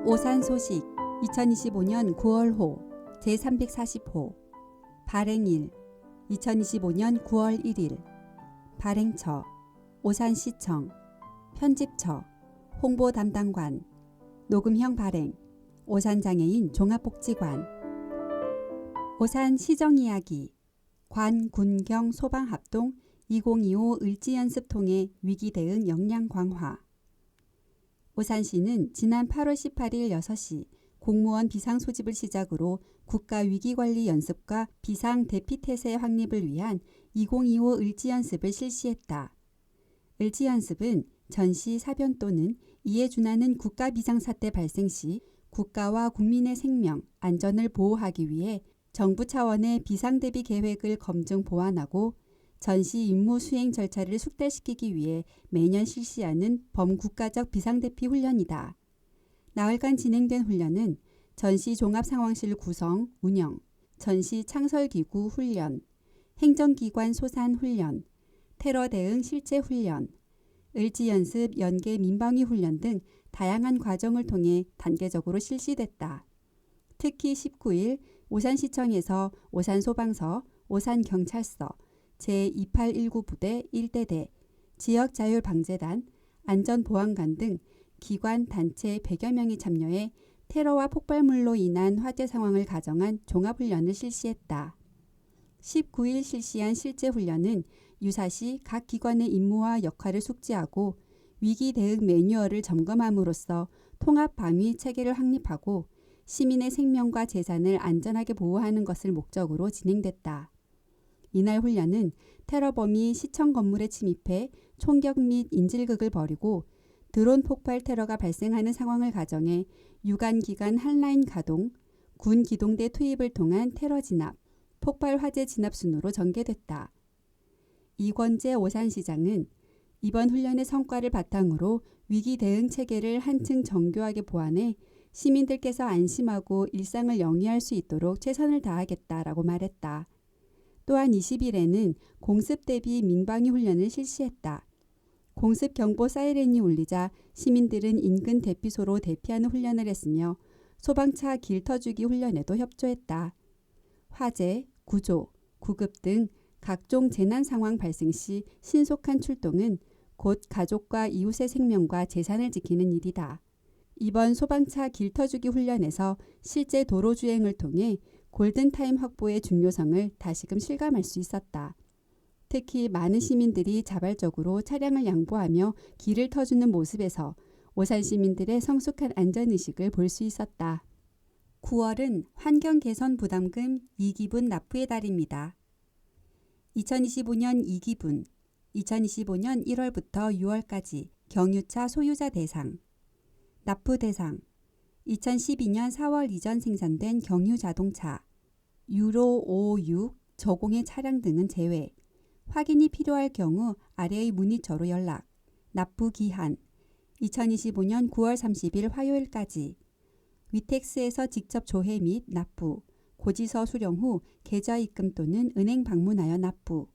오산 소식 2025년 9월호 제340호 발행일 2025년 9월 1일 발행처 오산시청 편집처 홍보담당관 녹음형 발행 오산장애인 종합복지관 오산시정이야기 관군경 소방합동 2025 을지연습 통해 위기대응 역량 강화 오산시는 지난 8월 18일 6시 공무원 비상소집을 시작으로 국가위기관리 연습과 비상대피태세 확립을 위한 2025 을지연습을 실시했다. 을지연습은 전시 사변 또는 이에 준하는 국가비상사태 발생 시 국가와 국민의 생명, 안전을 보호하기 위해 정부 차원의 비상대비 계획을 검증 보완하고 전시 임무 수행 절차를 숙달시키기 위해 매년 실시하는 범국가적 비상대피 훈련이다. 나흘간 진행된 훈련은 전시 종합상황실 구성, 운영, 전시 창설기구 훈련, 행정기관 소산 훈련, 테러 대응 실제 훈련, 을지연습 연계 민방위 훈련 등 다양한 과정을 통해 단계적으로 실시됐다. 특히 19일 오산시청에서 오산소방서, 오산경찰서, 제2819 부대 1대대, 지역자율방재단, 안전보안관 등 기관, 단체 100여 명이 참여해 테러와 폭발물로 인한 화재 상황을 가정한 종합훈련을 실시했다. 19일 실시한 실제 훈련은 유사시 각 기관의 임무와 역할을 숙지하고 위기 대응 매뉴얼을 점검함으로써 통합 방위 체계를 확립하고 시민의 생명과 재산을 안전하게 보호하는 것을 목적으로 진행됐다. 이날 훈련은 테러범이 시청 건물에 침입해 총격 및 인질극을 벌이고 드론 폭발 테러가 발생하는 상황을 가정해 유관기관 한라인 가동, 군 기동대 투입을 통한 테러 진압, 폭발 화재 진압 순으로 전개됐다. 이권재 오산시장은 이번 훈련의 성과를 바탕으로 위기 대응 체계를 한층 정교하게 보완해 시민들께서 안심하고 일상을 영위할 수 있도록 최선을 다하겠다라고 말했다. 또한 20일에는 공습 대비 민방위 훈련을 실시했다. 공습 경보 사이렌이 울리자 시민들은 인근 대피소로 대피하는 훈련을 했으며 소방차 길 터주기 훈련에도 협조했다. 화재, 구조, 구급 등 각종 재난 상황 발생 시 신속한 출동은 곧 가족과 이웃의 생명과 재산을 지키는 일이다. 이번 소방차 길 터주기 훈련에서 실제 도로 주행을 통해 골든타임 확보의 중요성을 다시금 실감할 수 있었다. 특히 많은 시민들이 자발적으로 차량을 양보하며 길을 터주는 모습에서 오산 시민들의 성숙한 안전의식을 볼 수 있었다. 9월은 환경개선 부담금 2기분 납부의 달입니다. 2025년 2기분, 2025년 1월부터 6월까지 경유차 소유자 대상, 납부 대상, 2012년 4월 이전 생산된 경유 자동차, 유로 5, 6 저공해 차량 등은 제외. 확인이 필요할 경우 아래의 문의처로 연락. 납부 기한 2025년 9월 30일 화요일까지. 위텍스에서 직접 조회 및 납부. 고지서 수령 후 계좌 입금 또는 은행 방문하여 납부.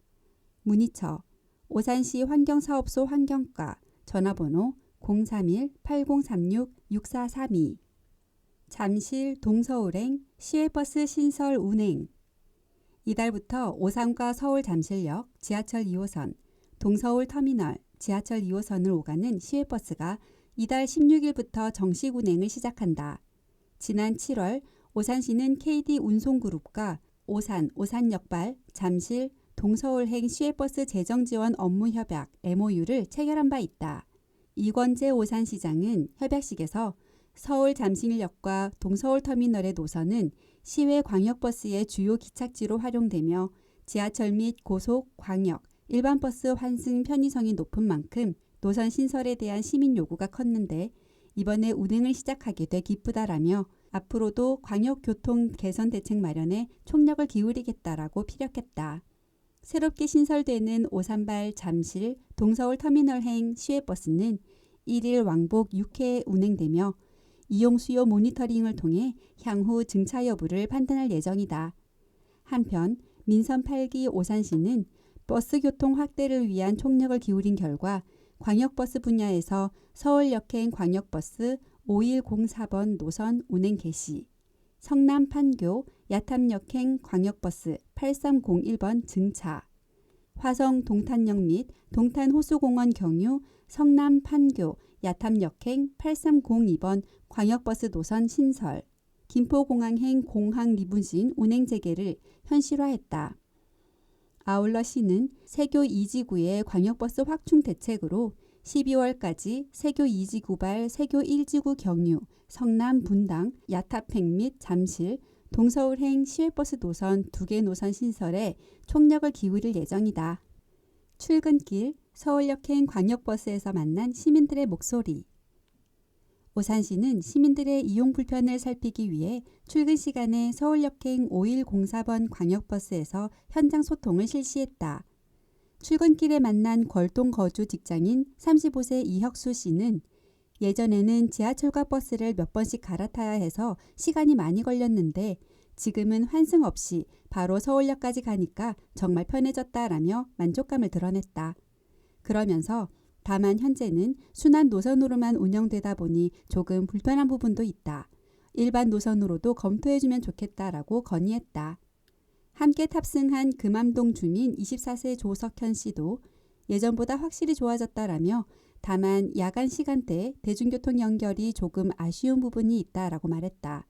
문의처 오산시 환경사업소 환경과 전화번호 031-8036-6432 잠실 동서울행 시외버스 신설 운행 이달부터 오산과 서울 잠실역 지하철 2호선, 동서울 터미널 지하철 2호선을 오가는 시외버스가 이달 16일부터 정식 운행을 시작한다. 지난 7월 오산시는 KD 운송그룹과 오산, 오산역발, 잠실, 동서울행 시외버스 재정지원 업무 협약 MOU를 체결한 바 있다. 이권재 오산시장은 협약식에서 서울 잠실역과 동서울터미널의 노선은 시외 광역버스의 주요 기착지로 활용되며 지하철 및 고속, 광역, 일반버스 환승 편의성이 높은 만큼 노선 신설에 대한 시민 요구가 컸는데 이번에 운행을 시작하게 돼 기쁘다라며 앞으로도 광역교통 개선 대책 마련에 총력을 기울이겠다라고 피력했다. 새롭게 신설되는 오산발 잠실 동서울터미널행 시외버스는 1일 왕복 6회 운행되며 이용 수요 모니터링을 통해 향후 증차 여부를 판단할 예정이다. 한편 민선 8기 오산시는 버스 교통 확대를 위한 총력을 기울인 결과 광역버스 분야에서 서울역행 광역버스 5104번 노선 운행 개시. 성남 판교 야탐역행 광역버스 8301번 증차. 화성 동탄역 및 동탄호수공원 경유 성남 판교 야탐역행 8302번 광역버스 노선 신설. 김포공항행 공항 리무진 운행 재개를 현실화했다. 아울러 시는 세교 2지구의 광역버스 확충 대책으로 12월까지 세교 2지구발 세교 1지구 경유, 성남 분당, 야탑행 및 잠실, 동서울행 시외버스 노선 2개 노선 신설에 총력을 기울일 예정이다. 출근길 서울역행 광역버스에서 만난 시민들의 목소리. 오산시는 시민들의 이용 불편을 살피기 위해 출근 시간에 서울역행 5104번 광역버스에서 현장 소통을 실시했다. 출근길에 만난 걸동 거주 직장인 35세 이혁수 씨는 예전에는 지하철과 버스를 몇 번씩 갈아타야 해서 시간이 많이 걸렸는데 지금은 환승 없이 바로 서울역까지 가니까 정말 편해졌다라며 만족감을 드러냈다. 그러면서 다만 현재는 순환 노선으로만 운영되다 보니 조금 불편한 부분도 있다. 일반 노선으로도 검토해주면 좋겠다라고 건의했다. 함께 탑승한 금암동 주민 24세 조석현 씨도 예전보다 확실히 좋아졌다라며 다만 야간 시간대 대중교통 연결이 조금 아쉬운 부분이 있다라고 말했다.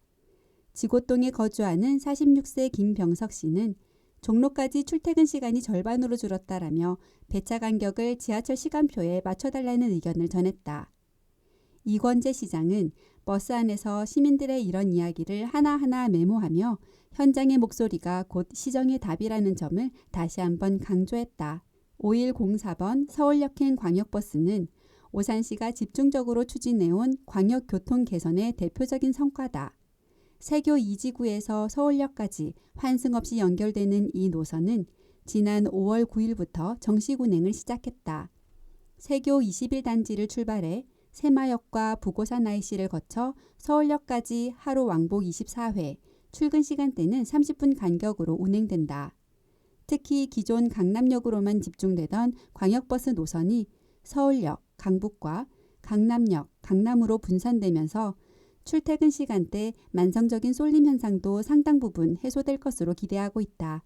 지고동에 거주하는 46세 김병석 씨는 종로까지 출퇴근 시간이 절반으로 줄었다라며 배차 간격을 지하철 시간표에 맞춰달라는 의견을 전했다. 이권재 시장은 버스 안에서 시민들의 이런 이야기를 하나하나 메모하며 현장의 목소리가 곧 시정의 답이라는 점을 다시 한번 강조했다. 5104번 서울역행 광역버스는 오산시가 집중적으로 추진해온 광역교통 개선의 대표적인 성과다. 세교 2지구에서 서울역까지 환승 없이 연결되는 이 노선은 지난 5월 9일부터 정식 운행을 시작했다. 세교 21단지를 출발해 새마역과 부고산 IC를 거쳐 서울역까지 하루 왕복 24회, 출근 시간대는 30분 간격으로 운행된다. 특히 기존 강남역으로만 집중되던 광역버스 노선이 서울역, 강북과 강남역, 강남으로 분산되면서 출퇴근 시간대 만성적인 쏠림 현상도 상당 부분 해소될 것으로 기대하고 있다.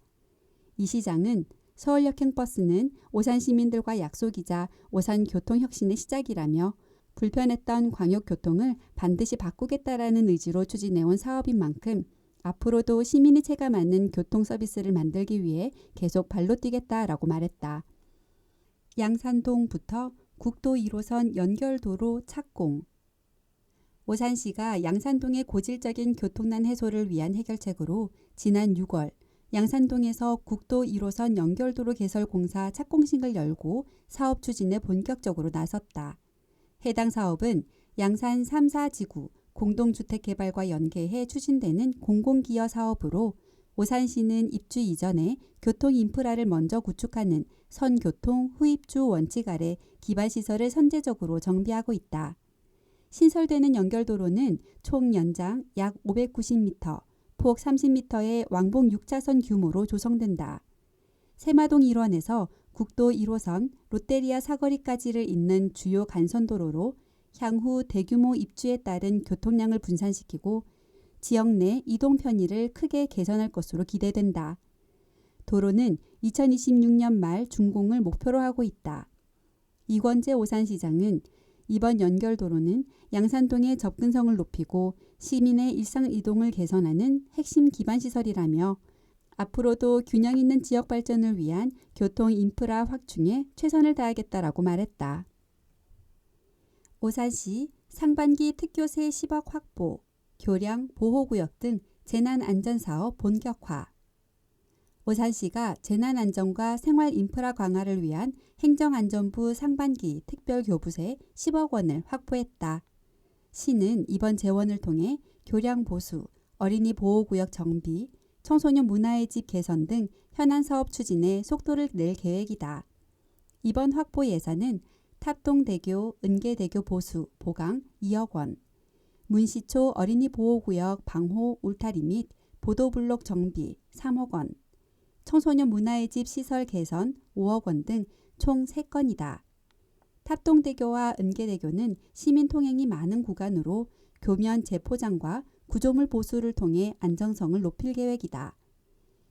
이 시장은 서울역행 버스는 오산 시민들과 약속이자 오산 교통혁신의 시작이라며 불편했던 광역교통을 반드시 바꾸겠다라는 의지로 추진해온 사업인 만큼 앞으로도 시민이 체감하는 교통 서비스를 만들기 위해 계속 발로 뛰겠다라고 말했다. 양산동부터 국도 1호선 연결도로 착공. 오산시가 양산동의 고질적인 교통난 해소를 위한 해결책으로 지난 6월 양산동에서 국도 1호선 연결도로 개설 공사 착공식을 열고 사업 추진에 본격적으로 나섰다. 해당 사업은 양산 3, 4지구 공동주택개발과 연계해 추진되는 공공기여 사업으로 오산시는 입주 이전에 교통 인프라를 먼저 구축하는 선교통 후입주 원칙 아래 기반시설을 선제적으로 정비하고 있다. 신설되는 연결도로는 총 연장 약 590m, 폭 30m의 왕복 6차선 규모로 조성된다. 세마동 일원에서 국도 1호선 롯데리아 사거리까지를 잇는 주요 간선도로로 향후 대규모 입주에 따른 교통량을 분산시키고 지역 내 이동 편의를 크게 개선할 것으로 기대된다. 도로는 2026년 말 준공을 목표로 하고 있다. 이권재 오산시장은 이번 연결도로는 양산동의 접근성을 높이고 시민의 일상 이동을 개선하는 핵심 기반시설이라며 앞으로도 균형 있는 지역 발전을 위한 교통 인프라 확충에 최선을 다하겠다라고 말했다. 오산시 상반기 특교세 10억 확보, 교량, 보호구역 등 재난안전사업 본격화. 오산시가 재난안전과 생활인프라 강화를 위한 행정안전부 상반기 특별교부세 10억 원을 확보했다. 시는 이번 재원을 통해 교량 보수, 어린이 보호구역 정비, 청소년 문화의 집 개선 등 현안 사업 추진에 속도를 낼 계획이다. 이번 확보 예산은 탑동대교, 은계대교 보수, 보강 2억 원, 문시초 어린이 보호구역 방호, 울타리 및 보도블록 정비 3억 원, 청소년 문화의 집 시설 개선 5억 원 등 총 3건이다. 탑동대교와 은계대교는 시민 통행이 많은 구간으로 교면 재포장과 구조물 보수를 통해 안정성을 높일 계획이다.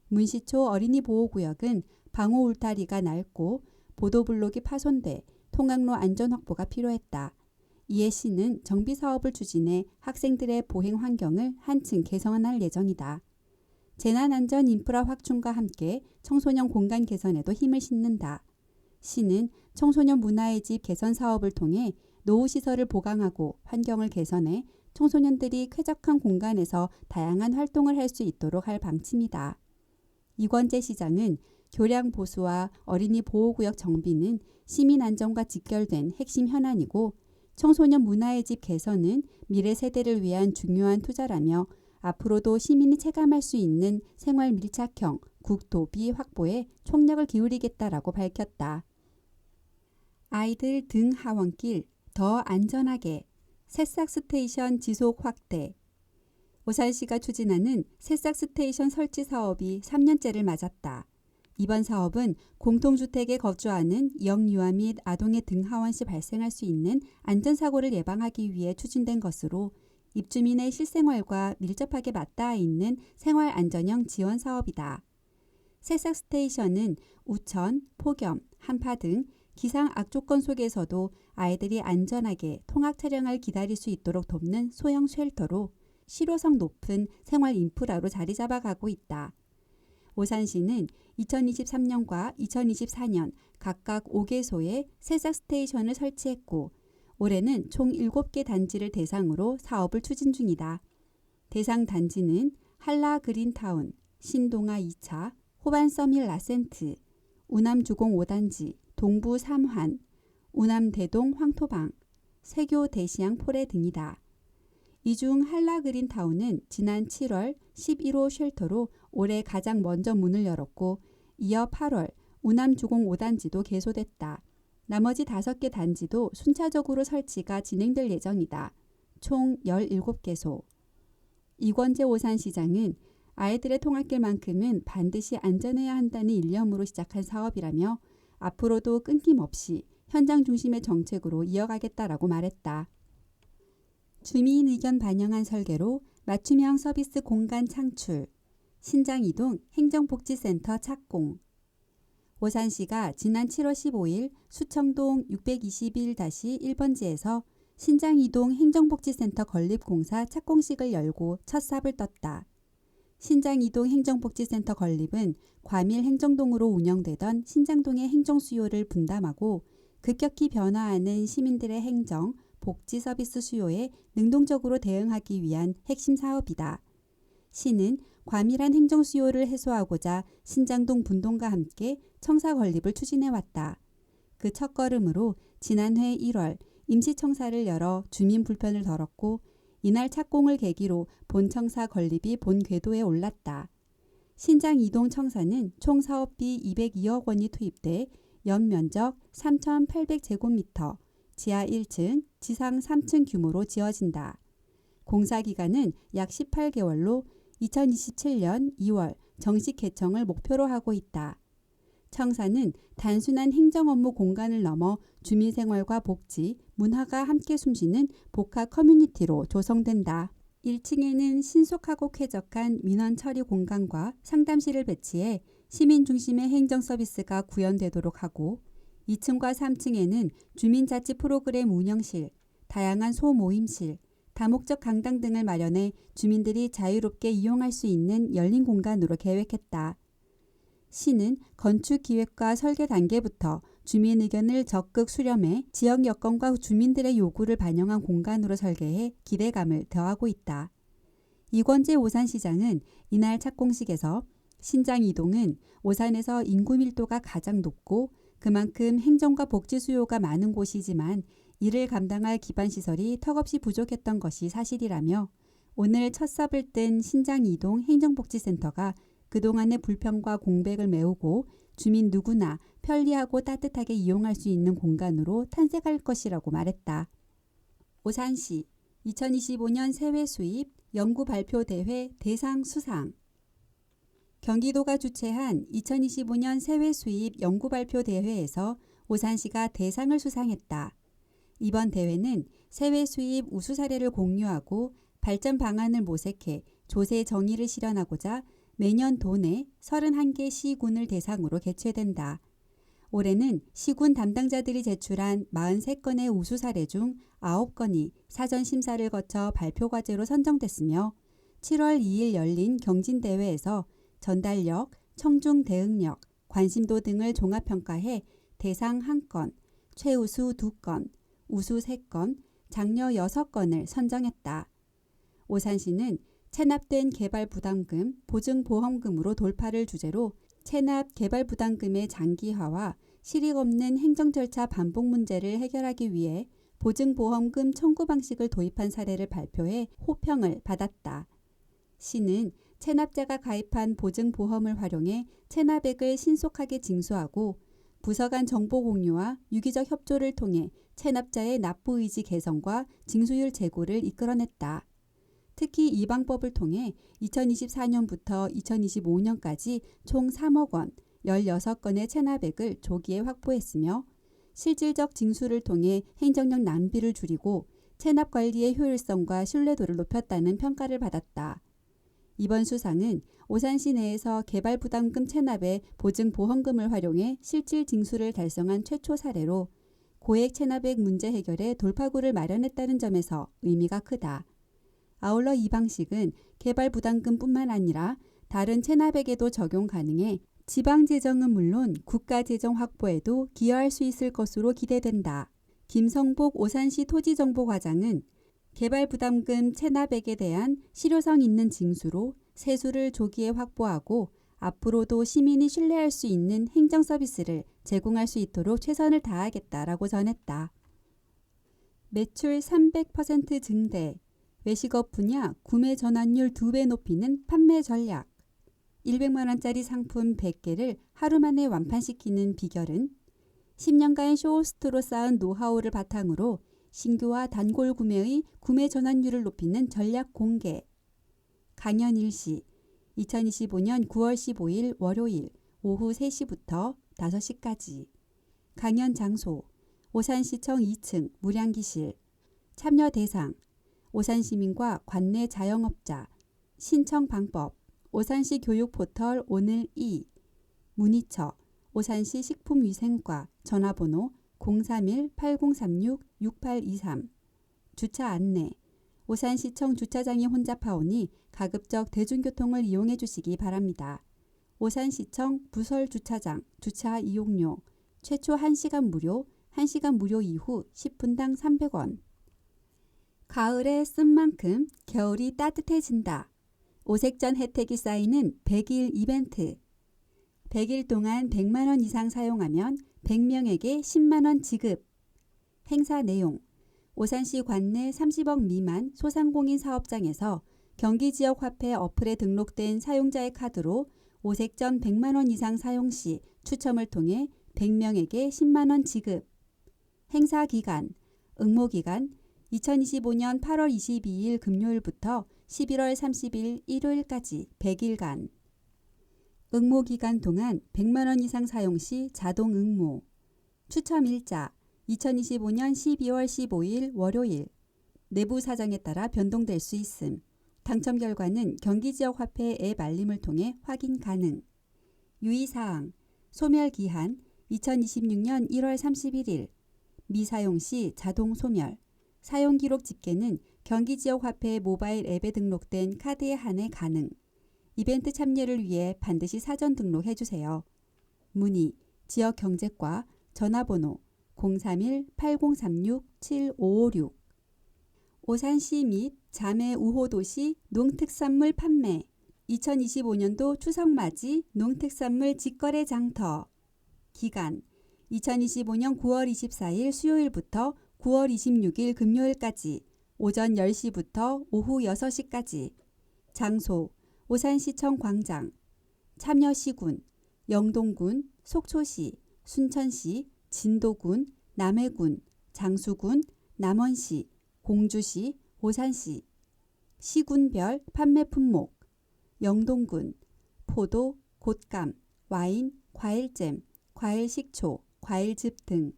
문시초 어린이 보호구역은 방호 울타리가 낡고 보도블록이 파손돼 통학로 안전 확보가 필요했다. 이에 시는 정비 사업을 추진해 학생들의 보행 환경을 한층 개선할 예정이다. 재난안전 인프라 확충과 함께 청소년 공간 개선에도 힘을 싣는다. 시는 청소년 문화의 집 개선 사업을 통해 노후시설을 보강하고 환경을 개선해 청소년들이 쾌적한 공간에서 다양한 활동을 할 수 있도록 할 방침이다. 이권재 시장은 교량 보수와 어린이 보호구역 정비는 시민 안전과 직결된 핵심 현안이고 청소년 문화의 집 개선은 미래 세대를 위한 중요한 투자라며 앞으로도 시민이 체감할 수 있는 생활 밀착형 국도비 확보에 총력을 기울이겠다라고 밝혔다. 아이들 등 하원길 더 안전하게 새싹 스테이션 지속 확대. 오산시가 추진하는 새싹 스테이션 설치 사업이 3년째를 맞았다. 이번 사업은 공동주택에 거주하는 영유아 및 아동의 등하원 시 발생할 수 있는 안전사고를 예방하기 위해 추진된 것으로 입주민의 실생활과 밀접하게 맞닿아 있는 생활안전형 지원 사업이다. 새싹 스테이션은 우천, 폭염, 한파 등 기상 악조건 속에서도 아이들이 안전하게 통학 차량을 기다릴 수 있도록 돕는 소형 쉘터로 실효성 높은 생활 인프라로 자리 잡아가고 있다. 오산시는 2023년과 2024년 각각 5개소에 새싹 스테이션을 설치했고 올해는 총 7개 단지를 대상으로 사업을 추진 중이다. 대상 단지는 한라 그린타운, 신동아 2차, 호반서밀 라센트, 우남주공 5단지, 동부 3환, 우남대동 황토방, 세교 대시양 포레 등이다. 이 중 한라 그린타운은 지난 7월 11호 쉘터로 올해 가장 먼저 문을 열었고 이어 8월 우남주공 5단지도 개소됐다. 나머지 5개 단지도 순차적으로 설치가 진행될 예정이다. 총 17개소. 이권재 오산시장은 아이들의 통학길만큼은 반드시 안전해야 한다는 일념으로 시작한 사업이라며 앞으로도 끊김없이 현장 중심의 정책으로 이어가겠다라고 말했다. 주민 의견 반영한 설계로 맞춤형 서비스 공간 창출, 신장이동 행정복지센터 착공. 오산시가 지난 7월 15일 수청동 621-1번지에서 신장이동 행정복지센터 건립공사 착공식을 열고 첫 삽을 떴다. 신장이동 행정복지센터 건립은 과밀 행정동으로 운영되던 신장동의 행정 수요를 분담하고 급격히 변화하는 시민들의 행정, 복지 서비스 수요에 능동적으로 대응하기 위한 핵심 사업이다. 시는 과밀한 행정 수요를 해소하고자 신장동 분동과 함께 청사 건립을 추진해왔다. 그 첫걸음으로 지난해 1월 임시청사를 열어 주민 불편을 덜었고 이날 착공을 계기로 본청사 건립이 본 궤도에 올랐다. 신장 이동 청사는 총 사업비 202억 원이 투입돼 연면적 3,800제곱미터, 지하 1층, 지상 3층 규모로 지어진다. 공사 기간은 약 18개월로 2027년 2월 정식 개청을 목표로 하고 있다. 청사는 단순한 행정 업무 공간을 넘어 주민생활과 복지, 문화가 함께 숨쉬는 복합 커뮤니티로 조성된다. 1층에는 신속하고 쾌적한 민원 처리 공간과 상담실을 배치해 시민 중심의 행정 서비스가 구현되도록 하고 2층과 3층에는 주민자치 프로그램 운영실, 다양한 소모임실, 다목적 강당 등을 마련해 주민들이 자유롭게 이용할 수 있는 열린 공간으로 계획했다. 시는 건축 기획과 설계 단계부터 주민 의견을 적극 수렴해 지역 여건과 주민들의 요구를 반영한 공간으로 설계해 기대감을 더하고 있다. 이권재 오산시장은 이날 착공식에서 신장 이동은 오산에서 인구 밀도가 가장 높고 그만큼 행정과 복지 수요가 많은 곳이지만 이를 감당할 기반시설이 턱없이 부족했던 것이 사실이라며 오늘 첫 삽을 뜬 신장 이동 행정복지센터가 그동안의 불평과 공백을 메우고 주민 누구나 편리하고 따뜻하게 이용할 수 있는 공간으로 탄생할 것이라고 말했다. 오산시 2025년 세외 수입 연구 발표 대회 대상 수상. 경기도가 주최한 2025년 세외 수입 연구 발표 대회에서 오산시가 대상을 수상했다. 이번 대회는 세외 수입 우수 사례를 공유하고 발전 방안을 모색해 조세 정의를 실현하고자 매년 도내 31개 시군을 대상으로 개최된다. 올해는 시군 담당자들이 제출한 43건의 우수 사례 중 9건이 사전 심사를 거쳐 발표 과제로 선정됐으며 7월 2일 열린 경진대회에서 전달력, 청중 대응력, 관심도 등을 종합평가해 대상 1건, 최우수 2건, 우수 3건, 장려 6건을 선정했다. 오산시는 체납된 개발부담금, 보증보험금으로 돌파를 주제로 체납 개발부담금의 장기화와 실익 없는 행정 절차 반복 문제를 해결하기 위해 보증보험금 청구 방식을 도입한 사례를 발표해 호평을 받았다. 시는 체납자가 가입한 보증보험을 활용해 체납액을 신속하게 징수하고 부서 간 정보 공유와 유기적 협조를 통해 체납자의 납부 의지 개선과 징수율 제고를 이끌어냈다. 특히 이 방법을 통해 2024년부터 2025년까지 총 3억 원, 16건의 체납액을 조기에 확보했으며 실질적 징수를 통해 행정력 낭비를 줄이고 체납 관리의 효율성과 신뢰도를 높였다는 평가를 받았다. 이번 수상은 오산시 내에서 개발부담금 체납에 보증보험금을 활용해 실질 징수를 달성한 최초 사례로 고액 체납액 문제 해결에 돌파구를 마련했다는 점에서 의미가 크다. 아울러 이 방식은 개발부담금뿐만 아니라 다른 체납액에도 적용 가능해 지방재정은 물론 국가재정 확보에도 기여할 수 있을 것으로 기대된다. 김성복 오산시 토지정보과장은 개발부담금 체납액에 대한 실효성 있는 징수로 세수를 조기에 확보하고 앞으로도 시민이 신뢰할 수 있는 행정 서비스를 제공할 수 있도록 최선을 다하겠다라고 전했다. 매출 300% 증대, 외식업 분야 구매 전환율 2배 높이는 판매 전략, 100만 원짜리 상품 100개를 하루 만에 완판시키는 비결은 10년간 쇼호스트로 쌓은 노하우를 바탕으로 신규와 단골 구매의 구매 전환율을 높이는 전략 공개. 강연 일시 2025년 9월 15일 월요일 오후 3시부터 5시까지. 강연 장소 오산시청 2층 무량기실. 참여 대상 오산시민과 관내 자영업자. 신청 방법 오산시 교육포털 오늘 2. 문의처 오산시 식품위생과 전화번호 031-8036-6823. 주차 안내 오산시청 주차장이 혼잡하오니 가급적 대중교통을 이용해 주시기 바랍니다. 오산시청 부설주차장 주차 이용료 최초 1시간 무료, 1시간 무료 이후 10분당 300원. 가을에 쓴 만큼 겨울이 따뜻해진다. 오색전 혜택이 쌓이는 100일 이벤트. 100일 동안 100만 원 이상 사용하면 100명에게 10만 원 지급. 행사 내용 오산시 관내 30억 미만 소상공인 사업장에서 경기지역 화폐 어플에 등록된 사용자의 카드로 오색전 100만 원 이상 사용 시 추첨을 통해 100명에게 10만 원 지급. 행사 기간 응모 기간 2025년 8월 22일 금요일부터 11월 30일 일요일까지 100일간. 응모 기간 동안 100만 원 이상 사용 시 자동 응모. 추첨 일자 2025년 12월 15일 월요일. 내부 사정에 따라 변동될 수 있음. 당첨 결과는 경기지역 화폐 앱 알림을 통해 확인 가능. 유의사항 소멸 기한 2026년 1월 31일. 미사용 시 자동 소멸. 사용 기록 집계는 경기지역 화폐 모바일 앱에 등록된 카드에 한해 가능. 이벤트 참여를 위해 반드시 사전 등록해 주세요. 문의 지역경제과 전화번호 031-8036-7556. 오산시 및 자매 우호도시 농특산물 판매 2025년도 추석맞이 농특산물 직거래 장터. 기간 2025년 9월 24일 수요일부터 9월 26일 금요일까지 오전 10시부터 오후 6시까지. 장소 오산시청 광장. 참여 시군 영동군, 속초시, 순천시, 진도군, 남해군, 장수군, 남원시, 공주시, 오산시. 시군별 판매 품목 영동군 포도, 곶감, 와인, 과일잼, 과일식초, 과일즙 등.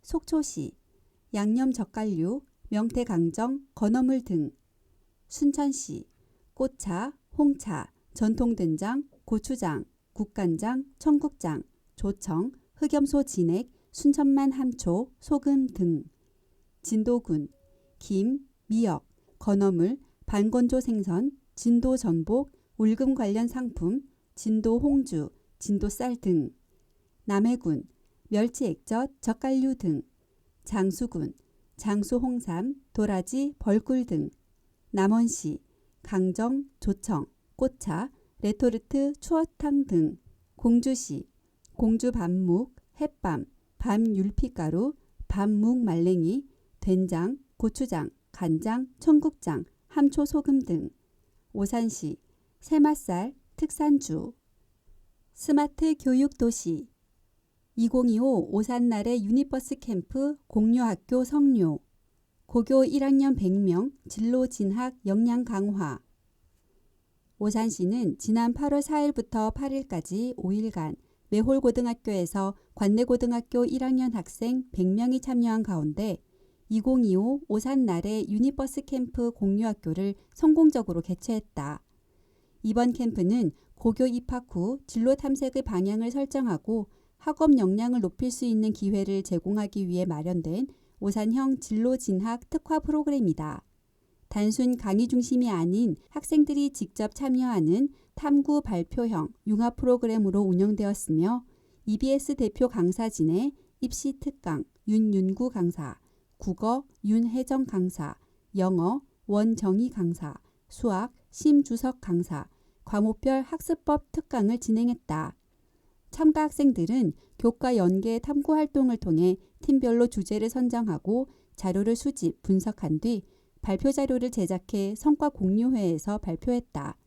속초시 양념 젓갈류, 명태강정, 건어물 등. 순천시 꽃차, 홍차, 전통된장, 고추장, 국간장, 청국장, 조청, 흑염소 진액, 순천만 함초, 소금 등. 진도군 김, 미역, 건어물, 반건조 생선, 진도 전복, 울금 관련 상품, 진도 홍주, 진도 쌀 등. 남해군 멸치 액젓, 젓갈류 등. 장수군 장수 홍삼, 도라지, 벌꿀 등. 남원시 강정, 조청, 꽃차, 레토르트, 추어탕 등. 공주시 공주 밤묵, 햇밤, 밤 율피가루, 밤묵 말랭이, 된장, 고추장, 간장, 청국장, 함초 소금 등. 오산시 새맛살, 특산주. 스마트 교육도시 2025 오산날의 유니버스 캠프 공유학교 성료. 고교 1학년 100명 진로 진학 역량 강화. 오산시는 지난 8월 4일부터 8일까지 5일간 매홀고등학교에서 관내고등학교 1학년 학생 100명이 참여한 가운데 2025 오산날의 유니버스 캠프 공유학교를 성공적으로 개최했다. 이번 캠프는 고교 입학 후 진로 탐색의 방향을 설정하고 학업 역량을 높일 수 있는 기회를 제공하기 위해 마련된 오산형 진로 진학 특화 프로그램이다. 단순 강의 중심이 아닌 학생들이 직접 참여하는 탐구 발표형 융합 프로그램으로 운영되었으며 EBS 대표 강사진의 입시 특강 윤윤구 강사, 국어 윤혜정 강사, 영어 원정희 강사, 수학 심주석 강사, 과목별 학습법 특강을 진행했다. 참가 학생들은 교과 연계 탐구 활동을 통해 팀별로 주제를 선정하고 자료를 수집, 분석한 뒤 발표 자료를 제작해 성과 공유회에서 발표했다.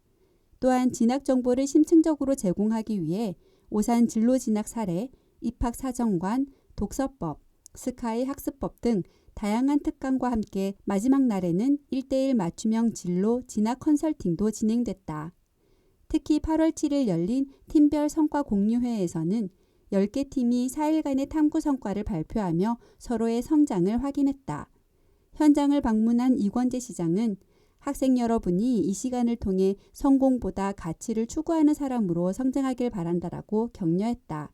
또한 진학 정보를 심층적으로 제공하기 위해 오산 진로 진학 사례, 입학 사정관, 독서법, 스카이 학습법 등 다양한 특강과 함께 마지막 날에는 1:1 맞춤형 진로 진학 컨설팅도 진행됐다. 특히 8월 7일 열린 팀별 성과 공유회에서는 10개 팀이 4일간의 탐구 성과를 발표하며 서로의 성장을 확인했다. 현장을 방문한 이권재 시장은 학생 여러분이 이 시간을 통해 성공보다 가치를 추구하는 사람으로 성장하길 바란다라고 격려했다.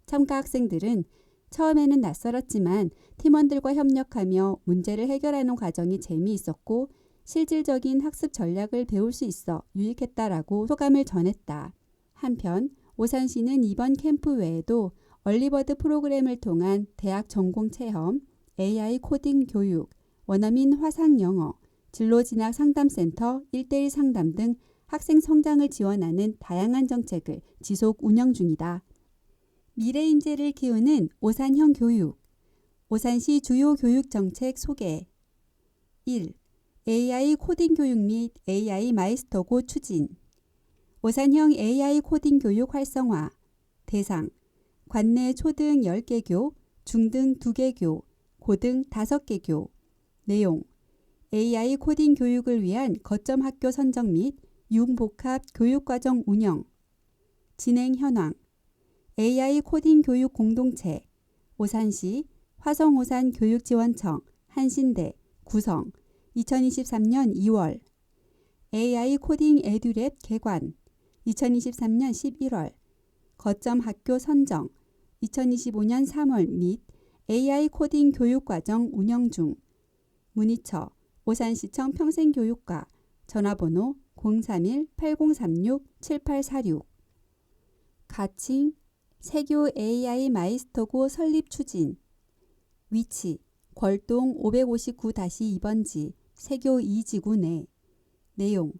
참가 학생들은 처음에는 낯설었지만 팀원들과 협력하며 문제를 해결하는 과정이 재미있었고 실질적인 학습 전략을 배울 수 있어 유익했다라고 소감을 전했다. 한편 오산시는 이번 캠프 외에도 얼리버드 프로그램을 통한 대학 전공 체험, AI 코딩 교육, 원어민 화상 영어, 진로 진학 상담센터 1:1 상담 등 학생 성장을 지원하는 다양한 정책을 지속 운영 중이다. 미래 인재를 키우는 오산형 교육. 오산시 주요 교육 정책 소개. 1. AI 코딩 교육 및 AI 마이스터고 추진. 오산형 AI 코딩 교육 활성화. 대상. 관내 초등 10개 교, 중등 2개 교, 고등 5개 교. 내용. AI 코딩 교육을 위한 거점 학교 선정 및 융복합 교육과정 운영. 진행 현황. AI 코딩 교육 공동체. 오산시, 화성오산 교육지원청, 한신대, 구성. 2023년 2월. AI 코딩 에듀랩 개관. 2023년 11월. 거점 학교 선정. 2025년 3월 및 AI 코딩 교육과정 운영 중. 문의처 오산시청 평생교육과 전화번호 031-8036-7846. 가칭 세교 AI 마이스터고 설립 추진. 위치 걸동 559-2번지 세교 2지구 내. 내용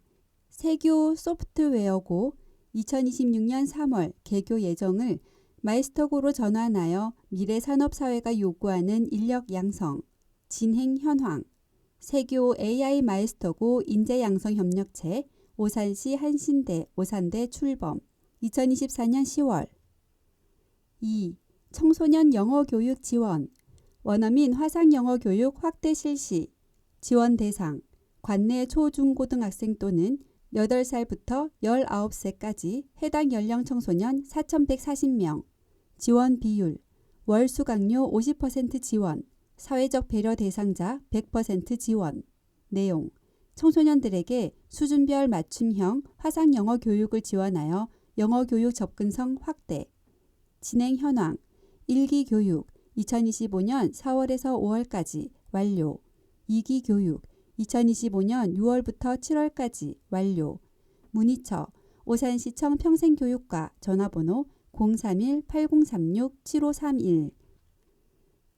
세교 소프트웨어고 2026년 3월 개교 예정을 마이스터고로 전환하여 미래 산업사회가 요구하는 인력 양성. 진행 현황. 세교 AI 마이스터고 인재 양성 협력체 오산시 한신대 오산대 출범 2024년 10월. 2. 청소년 영어 교육 지원. 원어민 화상 영어 교육 확대 실시. 지원 대상. 관내 초중고등학생 또는 8살부터 19세까지 해당 연령 청소년 4,140명. 지원 비율. 월 수강료 50% 지원. 사회적 배려 대상자 100% 지원. 내용: 청소년들에게 수준별 맞춤형 화상 영어 교육을 지원하여 영어 교육 접근성 확대. 진행 현황: 1기 교육 2025년 4월에서 5월까지 완료. 2기 교육 2025년 6월부터 7월까지 완료. 문의처 오산시청 평생교육과 전화번호 031-8036-7531.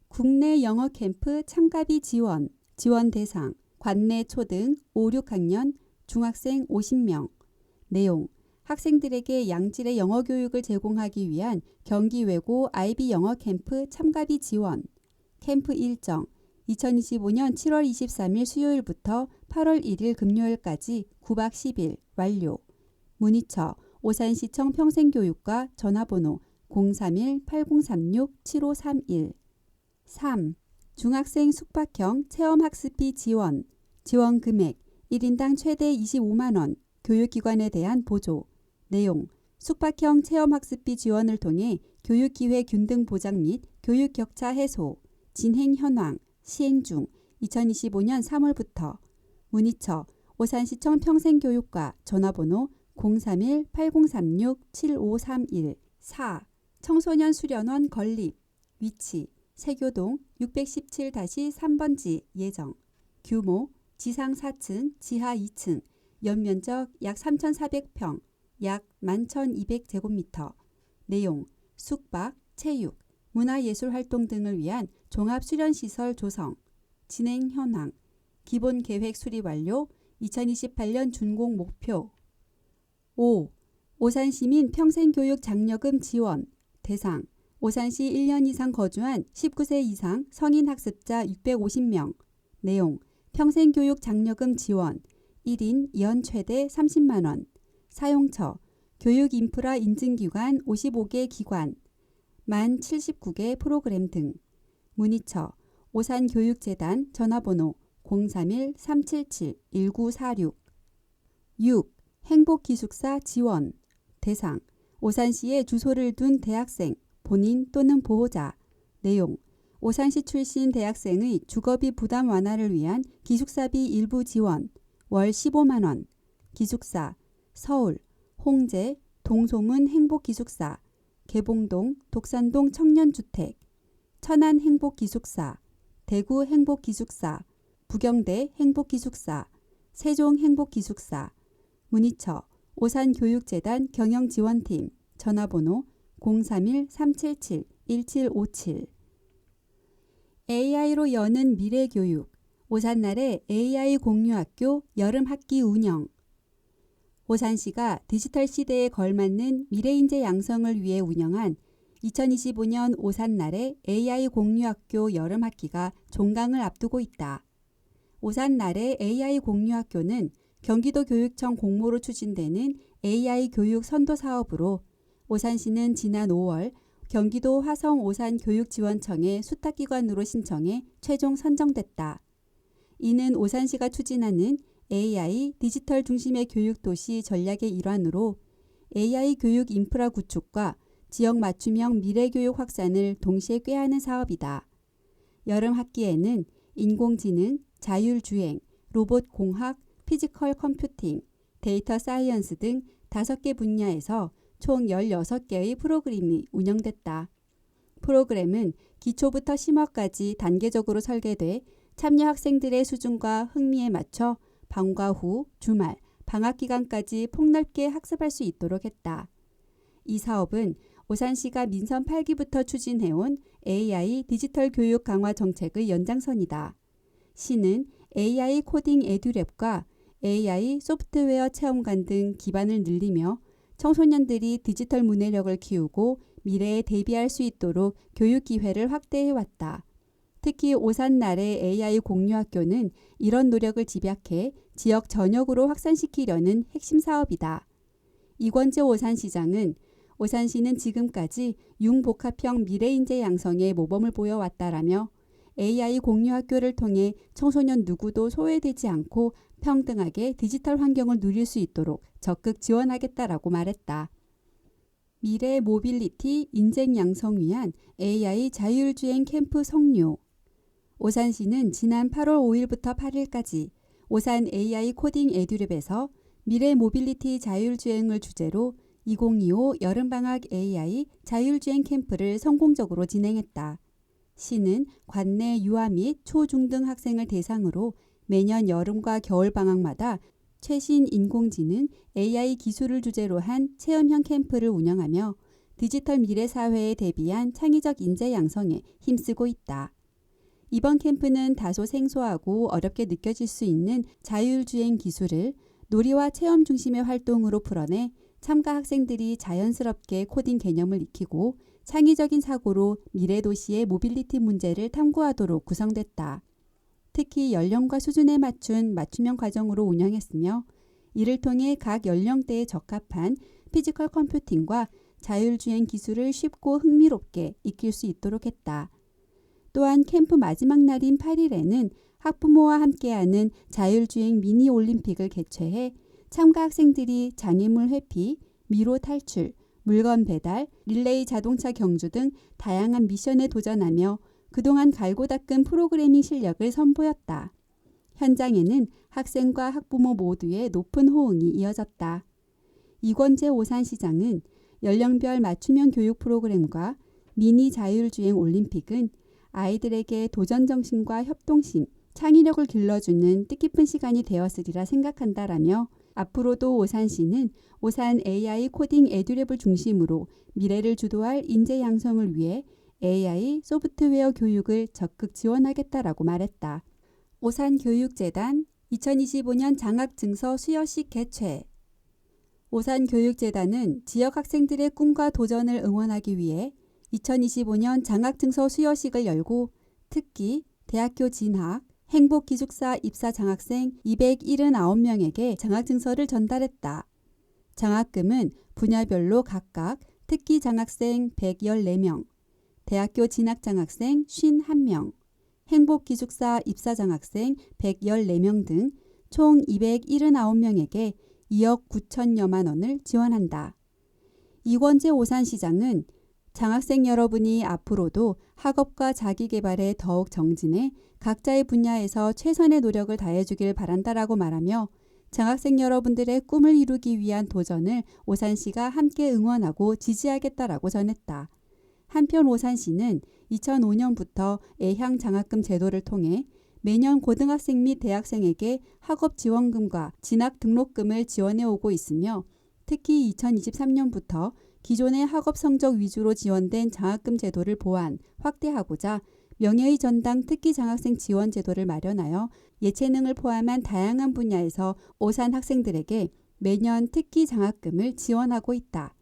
국내 영어 캠프 참가비 지원. 지원 대상 관내 초등 5, 6학년 중학생 50명. 내용: 학생들에게 양질의 영어 교육을 제공하기 위한 경기 외고 IB 영어 캠프 참가비 지원. 캠프 일정 2025년 7월 23일 수요일부터 8월 1일 금요일까지 9박 10일 완료. 문의처 오산시청 평생교육과 전화번호 031-8036-7531. 3. 중학생 숙박형 체험학습비 지원. 지원 금액 1인당 최대 25만원. 교육기관에 대한 보조. 내용: 숙박형 체험학습비 지원을 통해 교육기회 균등 보장 및 교육격차 해소. 진행 현황: 시행 중. 2025년 3월부터. 문의처 오산시청 평생교육과 전화번호 031-8036-7531. 4. 청소년 수련원 건립. 위치: 세교동 617-3번지 예정. 규모: 지상 4층, 지하 2층. 연면적 약 3,400평, 약 11,200제곱미터. 내용: 숙박, 체육, 문화예술활동 등을 위한 종합수련시설 조성. 진행 현황: 기본 계획 수립 완료. 2028년 준공 목표. 5. 오산시민 평생교육 장려금 지원. 대상 오산시 1년 이상 거주한 19세 이상 성인 학습자 650명. 내용: 평생교육 장려금 지원. 1인 연 최대 30만원. 사용처 교육인프라 인증기관 55개 기관. 만 79개 프로그램 등. 문의처 오산교육재단 전화번호 031-377-1946. 6. 행복기숙사 지원. 대상 오산시에 주소를 둔 대학생, 본인 또는 보호자. 내용: 오산시 출신 대학생의 주거비 부담 완화를 위한 기숙사비 일부 지원. 월 15만원. 기숙사 서울 홍제 동소문 행복기숙사, 개봉동 독산동 청년주택, 천안 행복기숙사, 대구 행복기숙사, 부경대 행복기숙사, 세종 행복기숙사. 문의처 오산교육재단 경영지원팀 전화번호 031-377-1757. AI로 여는 미래교육. 오산날의 AI 공유학교 여름학기 운영. 오산시가 디지털 시대에 걸맞는 미래인재 양성을 위해 운영한 2025년 오산날의 AI 공유학교 여름학기가 종강을 앞두고 있다. 오산날의 AI 공유학교는 경기도 교육청 공모로 추진되는 AI 교육 선도 사업으로 오산시는 지난 5월 경기도 화성 오산교육지원청에 수탁기관으로 신청해 최종 선정됐다. 이는 오산시가 추진하는 AI 디지털 중심의 교육도시 전략의 일환으로 AI 교육 인프라 구축과 지역 맞춤형 미래교육 확산을 동시에 꾀하는 사업이다. 여름 학기에는 인공지능, 자율주행, 로봇공학, 피지컬 컴퓨팅, 데이터 사이언스 등 5개 분야에서 총 16개의 프로그램이 운영됐다. 프로그램은 기초부터 심화까지 단계적으로 설계돼 참여 학생들의 수준과 흥미에 맞춰 방과 후, 주말, 방학 기간까지 폭넓게 학습할 수 있도록 했다. 이 사업은 오산시가 민선 8기부터 추진해온 AI 디지털 교육 강화 정책의 연장선이다. 시는 AI 코딩 에듀랩과 AI 소프트웨어 체험관 등 기반을 늘리며 청소년들이 디지털 문해력을 키우고 미래에 대비할 수 있도록 교육 기회를 확대해왔다. 특히 오산날의 AI 공유학교는 이런 노력을 집약해 지역 전역으로 확산시키려는 핵심 사업이다. 이권재 오산시장은 오산시는 지금까지 융복합형 미래인재 양성에 모범을 보여왔다라며 AI 공유학교를 통해 청소년 누구도 소외되지 않고 평등하게 디지털 환경을 누릴 수 있도록 적극 지원하겠다라고 말했다. 미래 모빌리티 인재 양성 위한 AI 자율주행 캠프 성료. 오산시는 지난 8월 5일부터 8일까지 오산 AI 코딩 에듀랩에서 미래 모빌리티 자율주행을 주제로 2025 여름방학 AI 자율주행 캠프를 성공적으로 진행했다. 시는 관내 유아 및 초중등 학생을 대상으로 매년 여름과 겨울방학마다 최신 인공지능 AI 기술을 주제로 한 체험형 캠프를 운영하며 디지털 미래 사회에 대비한 창의적 인재 양성에 힘쓰고 있다. 이번 캠프는 다소 생소하고 어렵게 느껴질 수 있는 자율주행 기술을 놀이와 체험 중심의 활동으로 풀어내 참가 학생들이 자연스럽게 코딩 개념을 익히고 창의적인 사고로 미래 도시의 모빌리티 문제를 탐구하도록 구성됐다. 특히 연령과 수준에 맞춘 맞춤형 과정으로 운영했으며 이를 통해 각 연령대에 적합한 피지컬 컴퓨팅과 자율주행 기술을 쉽고 흥미롭게 익힐 수 있도록 했다. 또한 캠프 마지막 날인 8일에는 학부모와 함께하는 자율주행 미니 올림픽을 개최해 참가 학생들이 장애물 회피, 미로 탈출, 물건 배달, 릴레이 자동차 경주 등 다양한 미션에 도전하며 그동안 갈고 닦은 프로그래밍 실력을 선보였다. 현장에는 학생과 학부모 모두의 높은 호응이 이어졌다. 이권재 오산시장은 연령별 맞춤형 교육 프로그램과 미니 자율주행 올림픽은 아이들에게 도전정신과 협동심, 창의력을 길러주는 뜻깊은 시간이 되었으리라 생각한다라며 앞으로도 오산시는 오산 AI 코딩 에듀랩을 중심으로 미래를 주도할 인재 양성을 위해 AI 소프트웨어 교육을 적극 지원하겠다라고 말했다. 오산교육재단 2025년 장학증서 수여식 개최. 오산교육재단은 지역 학생들의 꿈과 도전을 응원하기 위해 2025년 장학증서 수여식을 열고 특기, 대학교 진학, 행복기숙사 입사 장학생 279명에게 장학증서를 전달했다. 장학금은 분야별로 각각 특기 장학생 114명, 대학교 진학 장학생 51명, 행복기숙사 입사 장학생 114명 등 총 279명에게 2억 9천여만 원을 지원한다. 이권재 오산시장은 장학생 여러분이 앞으로도 학업과 자기개발에 더욱 정진해 각자의 분야에서 최선의 노력을 다해주길 바란다라고 말하며 장학생 여러분들의 꿈을 이루기 위한 도전을 오산시가 함께 응원하고 지지하겠다라고 전했다. 한편 오산시는 2005년부터 애향 장학금 제도를 통해 매년 고등학생 및 대학생에게 학업 지원금과 진학 등록금을 지원해 오고 있으며 특히 2023년부터 기존의 학업 성적 위주로 지원된 장학금 제도를 보완, 확대하고자 명예의 전당 특기 장학생 지원 제도를 마련하여 예체능을 포함한 다양한 분야에서 오산 학생들에게 매년 특기 장학금을 지원하고 있다.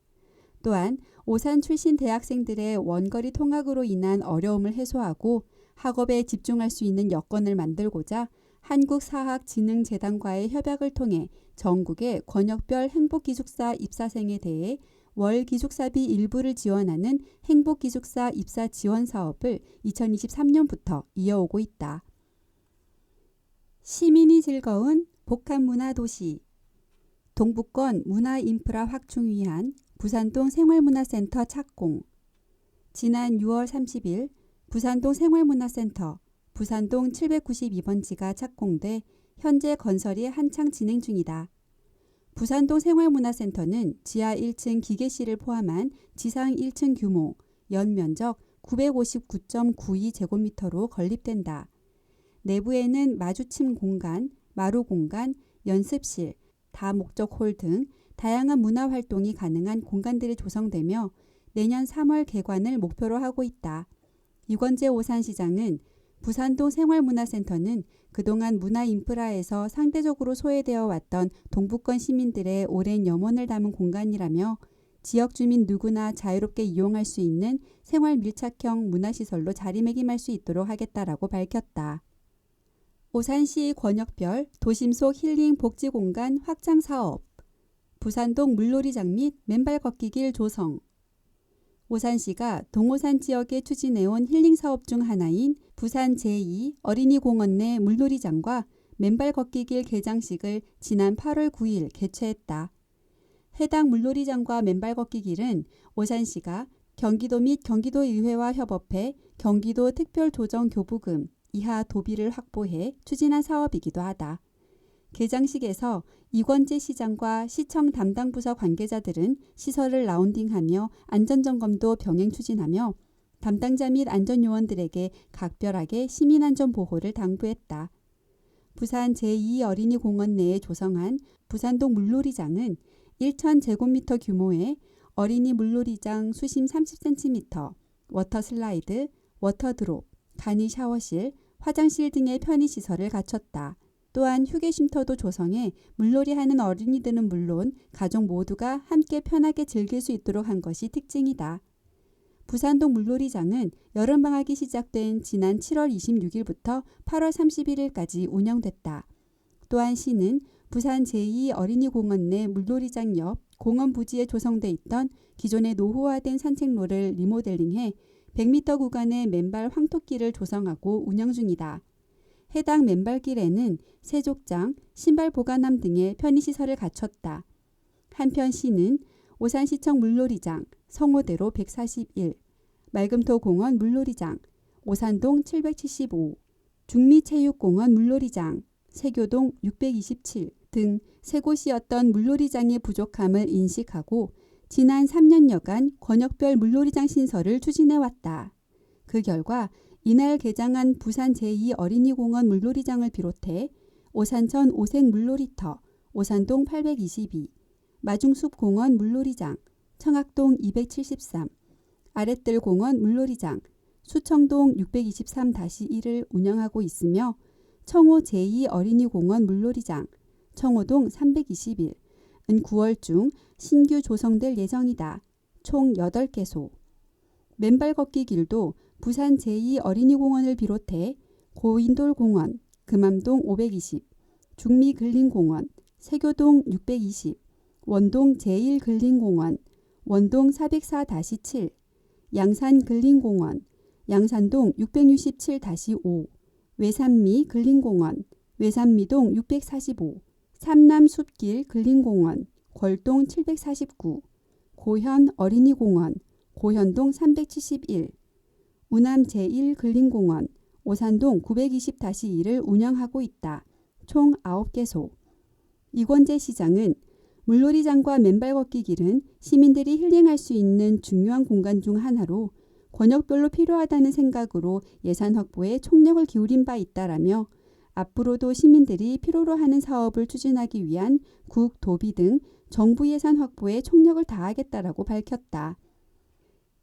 또한 오산 출신 대학생들의 원거리 통학으로 인한 어려움을 해소하고 학업에 집중할 수 있는 여건을 만들고자 한국사학진흥재단과의 협약을 통해 전국의 권역별 행복기숙사 입사생에 대해 월 기숙사비 일부를 지원하는 행복기숙사 입사 지원 사업을 2023년부터 이어오고 있다. 시민이 즐거운 복합문화도시. 동북권 문화인프라 확충 위한 부산동 생활문화센터 착공. 지난 6월 30일 부산동 생활문화센터 부산동 792번지가 착공돼 현재 건설이 한창 진행 중이다. 부산동 생활문화센터는 지하 1층 기계실을 포함한 지상 1층 규모, 연면적 959.92제곱미터로 건립된다. 내부에는 마주침 공간, 마루 공간, 연습실, 다목적 홀 등 다양한 문화활동이 가능한 공간들이 조성되며 내년 3월 개관을 목표로 하고 있다. 이권재 오산시장은 부산동 생활문화센터는 그동안 문화인프라에서 상대적으로 소외되어 왔던 동북권 시민들의 오랜 염원을 담은 공간이라며 지역 주민 누구나 자유롭게 이용할 수 있는 생활 밀착형 문화시설로 자리매김할 수 있도록 하겠다라고 밝혔다. 오산시 권역별 도심 속 힐링 복지공간 확장 사업, 부산동 물놀이장 및 맨발 걷기길 조성. 오산시가 동오산 지역에 추진해온 힐링 사업 중 하나인 부산 제2 어린이공원 내 물놀이장과 맨발 걷기길 개장식을 지난 8월 9일 개최했다. 해당 물놀이장과 맨발 걷기길은 오산시가 경기도 및 경기도의회와 협업해 경기도 특별조정교부금 이하 도비를 확보해 추진한 사업이기도 하다. 개장식에서 이권재 시장과 시청 담당 부서 관계자들은 시설을 라운딩하며 안전점검도 병행 추진하며 담당자 및 안전요원들에게 각별하게 시민안전 보호를 당부했다. 부산 제2어린이공원 내에 조성한 부산동 물놀이장은 1,000제곱미터 규모의 어린이 물놀이장 수심 30cm, 워터슬라이드, 워터드롭, 간이 샤워실, 화장실 등의 편의시설을 갖췄다. 또한 휴게쉼터도 조성해 물놀이하는 어린이들은 물론 가족 모두가 함께 편하게 즐길 수 있도록 한 것이 특징이다. 부산동 물놀이장은 여름방학이 시작된 지난 7월 26일부터 8월 31일까지 운영됐다. 또한 시는 부산 제2어린이공원 내 물놀이장 옆 공원 부지에 조성돼 있던 기존의 노후화된 산책로를 리모델링해 100m 구간의 맨발 황토길을 조성하고 운영 중이다. 해당 맨발길에는 세족장, 신발 보관함 등의 편의시설을 갖췄다. 한편 시는 오산시청 물놀이장, 성호대로 141, 맑음토공원 물놀이장, 오산동 775, 중미체육공원 물놀이장, 세교동 627 등 세 곳이었던 물놀이장의 부족함을 인식하고 지난 3년여간 권역별 물놀이장 신설을 추진해왔다. 그 결과 이날 개장한 부산 제2어린이공원 물놀이장을 비롯해 오산천 오색 물놀이터, 오산동 822, 마중숲공원 물놀이장, 청학동 273, 아랫들공원 물놀이장, 수청동 623-1을 운영하고 있으며 청호 제2어린이공원 물놀이장, 청호동 321은 9월 중 신규 조성될 예정이다. 총 8개소. 맨발 걷기 길도 부산 제2어린이공원을 비롯해 고인돌공원, 금암동 520, 중미근린공원, 세교동 620, 원동 제1근린공원, 원동 404-7, 양산근린공원, 양산동 667-5, 외산미 근린공원, 외산미동 645, 삼남숲길 근린공원, 걸동 749, 고현 어린이공원, 고현동 371, 우남 제1근린공원, 오산동 920-2를 운영하고 있다. 총 9개소. 이권재 시장은 물놀이장과 맨발 걷기 길은 시민들이 힐링할 수 있는 중요한 공간 중 하나로 권역별로 필요하다는 생각으로 예산 확보에 총력을 기울인 바 있다라며 앞으로도 시민들이 필요로 하는 사업을 추진하기 위한 국, 도비 등 정부 예산 확보에 총력을 다하겠다라고 밝혔다.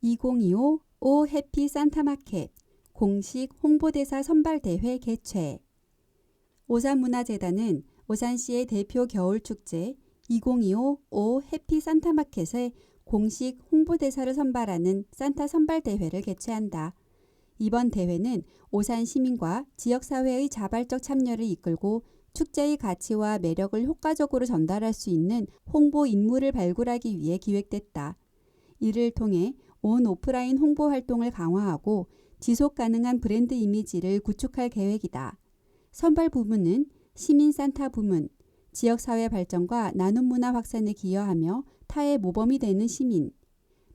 2025 오 해피 산타마켓 공식 홍보대사 선발대회 개최. 오산문화재단은 오산시의 대표 겨울축제 2025 오 해피 산타마켓의 공식 홍보대사를 선발하는 산타 선발대회를 개최한다. 이번 대회는 오산 시민과 지역사회의 자발적 참여를 이끌고 축제의 가치와 매력을 효과적으로 전달할 수 있는 홍보 인물을 발굴하기 위해 기획됐다. 이를 통해 온 오프라인 홍보 활동을 강화하고 지속 가능한 브랜드 이미지를 구축할 계획이다. 선발 부문은 시민 산타 부문, 지역사회 발전과 나눔 문화 확산에 기여하며 타의 모범이 되는 시민,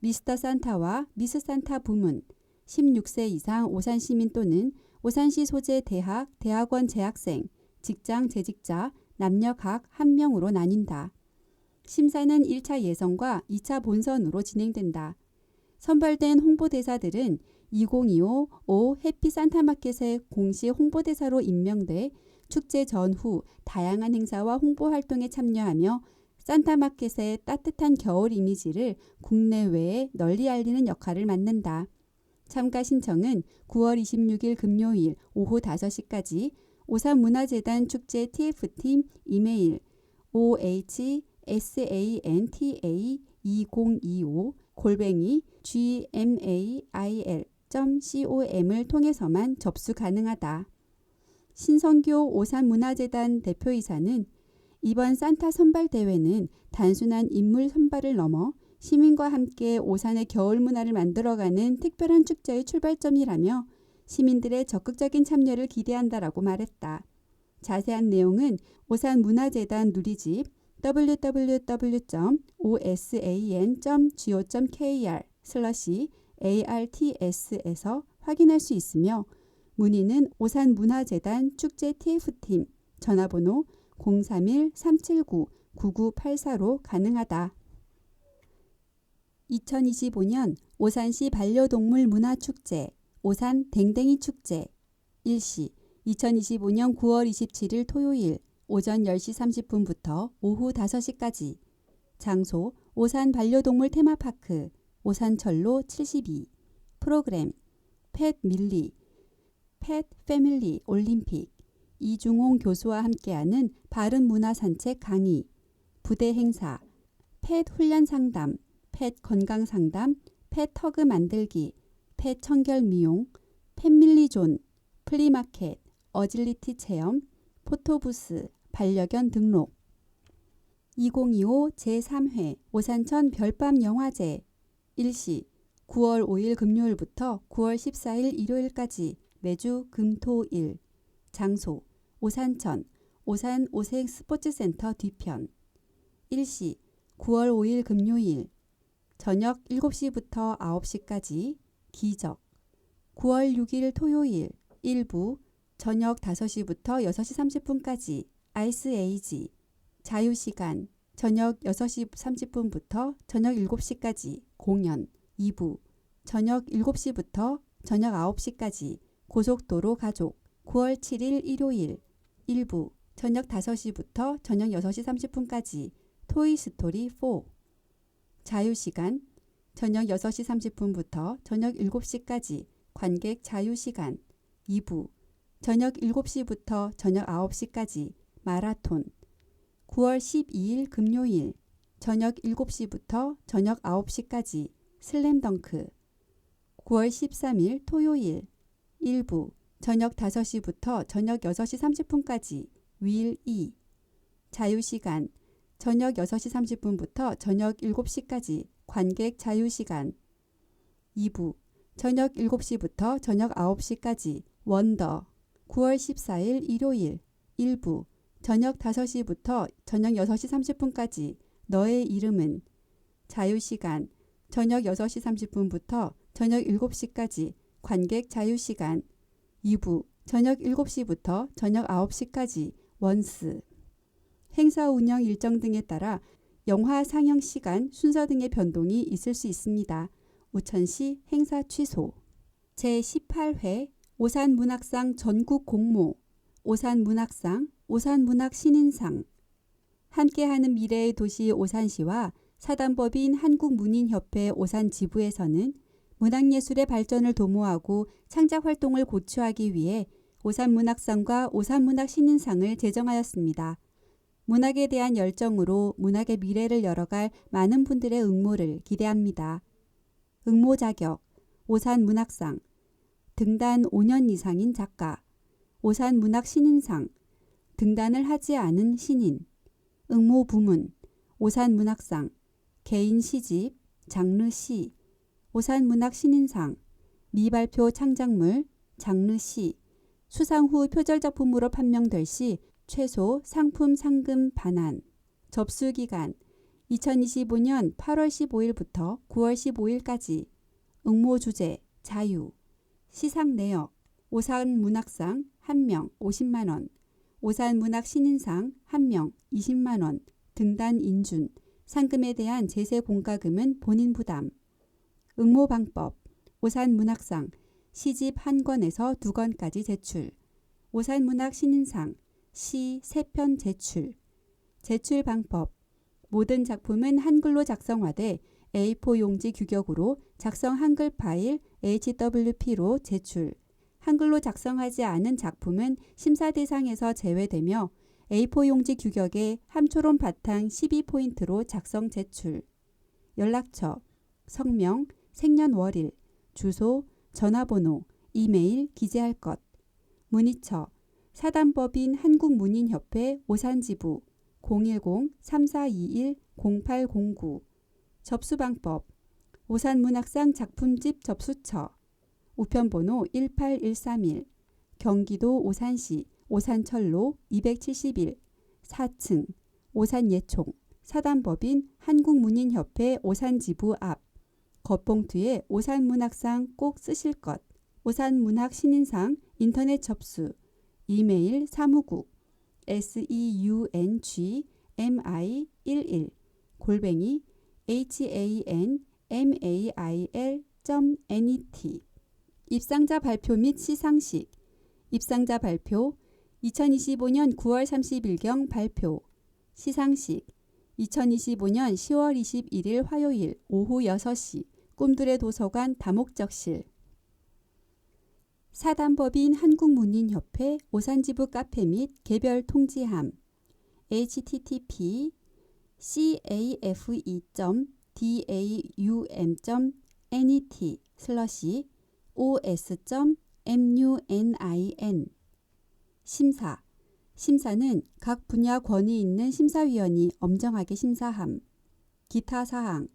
미스터 산타와 미스 산타 부문, 16세 이상 오산 시민 또는 오산시 소재 대학, 대학원 재학생, 직장 재직자, 남녀 각 1명으로 나뉜다. 심사는 1차 예선과 2차 본선으로 진행된다. 선발된 홍보대사들은 2025 오 해피 산타마켓의 공식 홍보대사로 임명돼 축제 전후 다양한 행사와 홍보 활동에 참여하며 산타마켓의 따뜻한 겨울 이미지를 국내외에 널리 알리는 역할을 맡는다. 참가 신청은 9월 26일 금요일 오후 5시까지 오산문화재단 축제 TF팀 이메일 ohsanta2025@gmail.com을 통해서만 접수 가능하다. 신성교 오산문화재단 대표이사는 이번 산타 선발 대회는 단순한 인물 선발을 넘어 시민과 함께 오산의 겨울 문화를 만들어가는 특별한 축제의 출발점이라며 시민들의 적극적인 참여를 기대한다라고 말했다. 자세한 내용은 오산문화재단 누리집 www.osan.go.kr/arts에서 확인할 수 있으며 문의는 오산문화재단 축제 TF팀 전화번호 031-379-9984로 가능하다. 2025년 오산시 반려동물 문화축제 오산 댕댕이 축제 일시 2025년 9월 27일 토요일 오전 10시 30분부터 오후 5시까지 장소 오산 반려동물 테마파크 오산철로 72 프로그램 펫 밀리 펫 패밀리 올림픽 이중홍 교수와 함께하는 바른 문화 산책 강의 부대 행사 펫 훈련 상담 펫 건강 상담 펫 허그 만들기 펫 청결 미용 펫밀리존 플리마켓 어질리티 체험 포토부스 반려견 등록 2025 제3회 오산천 별밤 영화제 일시 9월 5일 금요일부터 9월 14일 일요일까지 매주 금토일 장소 오산천 오산 오색 스포츠센터 뒤편 일시 9월 5일 금요일 저녁 7시부터 9시까지 기적 9월 6일 토요일 일부 저녁 5시부터 6시 30분까지 아이스 에이지 자유시간 저녁 6시 30분부터 저녁 7시까지 공연 2부 저녁 7시부터 저녁 9시까지 고속도로 가족 9월 7일 일요일 일부 저녁 5시부터 저녁 6시 30분까지 토이스토리 4 자유시간 저녁 6시 30분부터 저녁 7시까지 관객 자유시간 2부 저녁 7시부터 저녁 9시까지 마라톤 9월 12일 금요일 저녁 7시부터 저녁 9시까지 슬램덩크 9월 13일 토요일 일부 저녁 5시부터 저녁 6시 30분까지 윌 2 자유시간 저녁 6시 30분부터 저녁 7시까지 관객 자유시간 2부 저녁 7시부터 저녁 9시까지 원더 9월 14일 일요일 일부 저녁 5시부터 저녁 6시 30분까지 너의 이름은 자유시간 저녁 6시 30분부터 저녁 7시까지 관객 자유시간 2부 저녁 7시부터 저녁 9시까지 원스 행사 운영 일정 등에 따라 영화 상영 시간 순서 등의 변동이 있을 수 있습니다. 우천시 행사 취소 제18회 오산문학상 전국 공모 오산문학상 오산문학신인상 함께하는 미래의 도시 오산시와 사단법인 한국문인협회 오산지부에서는 문학예술의 발전을 도모하고 창작활동을 고취하기 위해 오산문학상과 오산문학신인상을 제정하였습니다. 문학에 대한 열정으로 문학의 미래를 열어갈 많은 분들의 응모를 기대합니다. 응모 자격 오산문학상 등단 5년 이상인 작가 오산문학신인상 등단을 하지 않은 신인 응모 부문 오산문학상 개인 시집 장르 시 오산문학신인상 미발표 창작물 장르 시 수상 후 표절작품으로 판명될 시 최소 상품 상금 반환 접수기간 2025년 8월 15일부터 9월 15일까지 응모 주제 자유 시상 내역 오산문학상 1명 50만원 오산문학신인상 1명 20만원 등단 인준 상금에 대한 제세 공과금은 본인 부담 응모 방법 오산문학상 시집 1권에서 2권까지 제출 오산문학신인상 시 3편 제출 제출 방법 모든 작품은 한글로 작성화돼 A4 용지 규격으로 작성 한글 파일 HWP로 제출 한글로 작성하지 않은 작품은 심사 대상에서 제외되며 A4 용지 규격의 함초롬 바탕 12포인트로 작성 제출 연락처 성명 생년월일 주소 전화번호 이메일 기재할 것 문의처 사단법인 한국문인협회 오산지부 010-3421-0809 접수방법 오산문학상 작품집 접수처 우편번호 18131 경기도 오산시 오산철로 271 4층 오산예총 사단법인 한국문인협회 오산지부 앞 겉봉투에 오산문학상 꼭 쓰실 것 오산문학신인상 인터넷 접수, 이메일 사무국 seungmi11 hanmail.net. 입상자 발표 및 시상식. 입상자 발표 2025년 9월 30일경 발표. 시상식 2025년 10월 21일 화요일 오후 6시 꿈들의 도서관 다목적실. 사단법인 한국문인협회 오산지부 카페 및 개별 통지함 http://daum.net/os.munin. 심사. 심사는 각 분야 권위 있는 심사위원이 엄정하게 심사함. 기타 사항.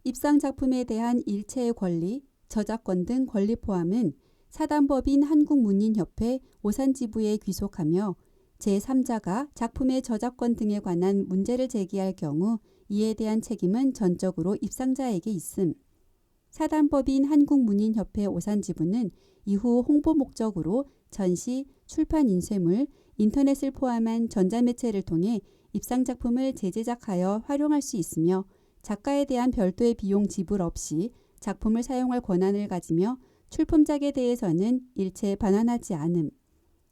입상 작품에 대한 일체의 권리, 저작권 등 권리 포함은 사단법인 한국문인협회 오산지부에 귀속하며 제3자가 작품의 저작권 등에 관한 문제를 제기할 경우 이에 대한 책임은 전적으로 입상자에게 있음. 사단법인 한국문인협회 오산지부는 이후 홍보 목적으로 전시, 출판 인쇄물, 인터넷을 포함한 전자매체를 통해 입상작품을 재제작하여 활용할 수 있으며 작가에 대한 별도의 비용 지불 없이 작품을 사용할 권한을 가지며 출품작에 대해서는 일체 반환하지 않음.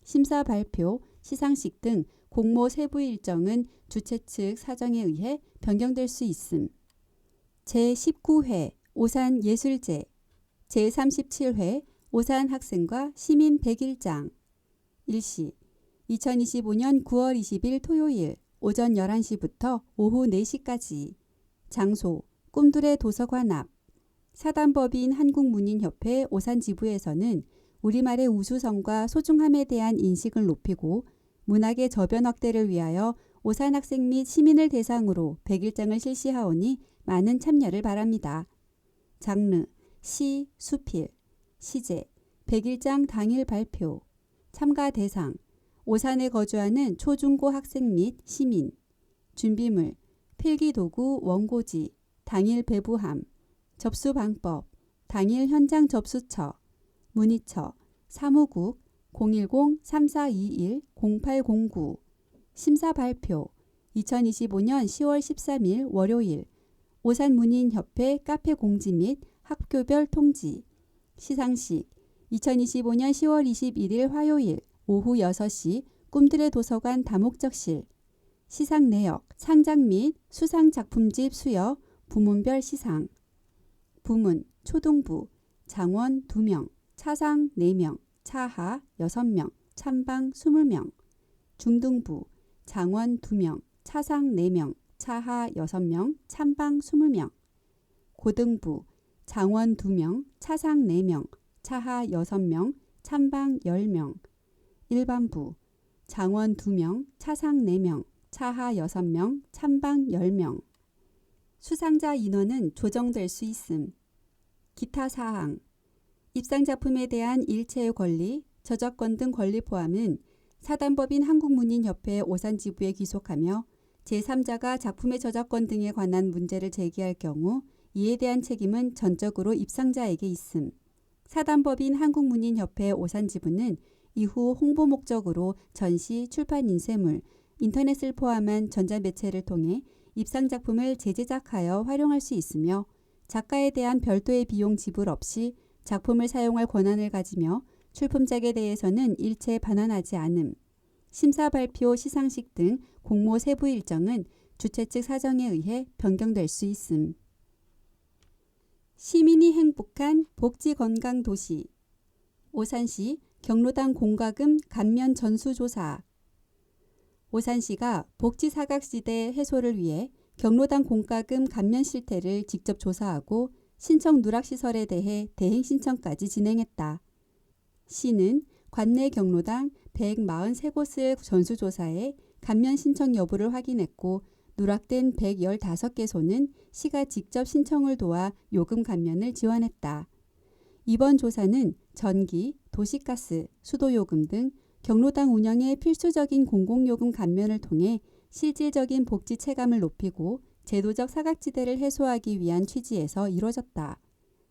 심사 발표, 시상식 등 공모 세부 일정은 주최 측 사정에 의해 변경될 수 있음. 제19회 오산예술제, 제37회 오산학생과 시민 100일장. 일시 2025년 9월 20일 토요일 오전 11시부터 오후 4시까지. 장소 꿈들의 도서관 앞. 사단법인 한국문인협회 오산지부에서는 우리말의 우수성과 소중함에 대한 인식을 높이고 문학의 저변 확대를 위하여 오산학생 및 시민을 대상으로 100일장을 실시하오니 많은 참여를 바랍니다. 장르, 시, 수필, 시제, 100일장 당일 발표. 참가 대상, 오산에 거주하는 초중고 학생 및 시민. 준비물, 필기도구, 원고지, 당일 배부함. 접수 방법, 당일 현장 접수처, 문의처, 사무국 010-3421-0809. 심사 발표 2025년 10월 13일 월요일 오산문인협회 카페 공지 및 학교별 통지. 시상식 2025년 10월 21일 화요일 오후 6시 꿈들의 도서관 다목적실. 시상 내역, 상작 및 수상 작품집 수여, 부문별 시상. 부문, 초등부, 장원 2명, 차상 4명, 차하 6명, 참방 20명. 중등부, 장원 2명, 차상 4명, 차하 6명, 참방 20명. 고등부, 장원 2명, 차상 4명, 차하 6명, 참방 10명. 일반부, 장원 2명, 차상 4명, 차하 6명, 참방 10명. 수상자 인원은 조정될 수 있음. 기타 사항. 입상작품에 대한 일체의 권리, 저작권 등 권리 포함은 사단법인 한국문인협회 오산지부에 귀속하며 제3자가 작품의 저작권 등에 관한 문제를 제기할 경우 이에 대한 책임은 전적으로 입상자에게 있음. 사단법인 한국문인협회 오산지부는 이후 홍보 목적으로 전시, 출판 인쇄물, 인터넷을 포함한 전자매체를 통해 입상작품을 재제작하여 활용할 수 있으며 작가에 대한 별도의 비용 지불 없이 작품을 사용할 권한을 가지며 출품작에 대해서는 일체 반환하지 않음. 심사 발표, 시상식 등 공모 세부 일정은 주최 측 사정에 의해 변경될 수 있음. 시민이 행복한 복지건강도시. 오산시 경로당 공과금 감면 전수조사. 오산시가 복지사각지대 해소를 위해 경로당 공과금 감면 실태를 직접 조사하고 신청 누락시설에 대해 대행 신청까지 진행했다. 시는 관내 경로당 143곳을 전수조사해 감면 신청 여부를 확인했고 누락된 115개소는 시가 직접 신청을 도와 요금 감면을 지원했다. 이번 조사는 전기, 도시가스, 수도요금 등 경로당 운영의 필수적인 공공요금 감면을 통해 실질적인 복지 체감을 높이고 제도적 사각지대를 해소하기 위한 취지에서 이뤄졌다.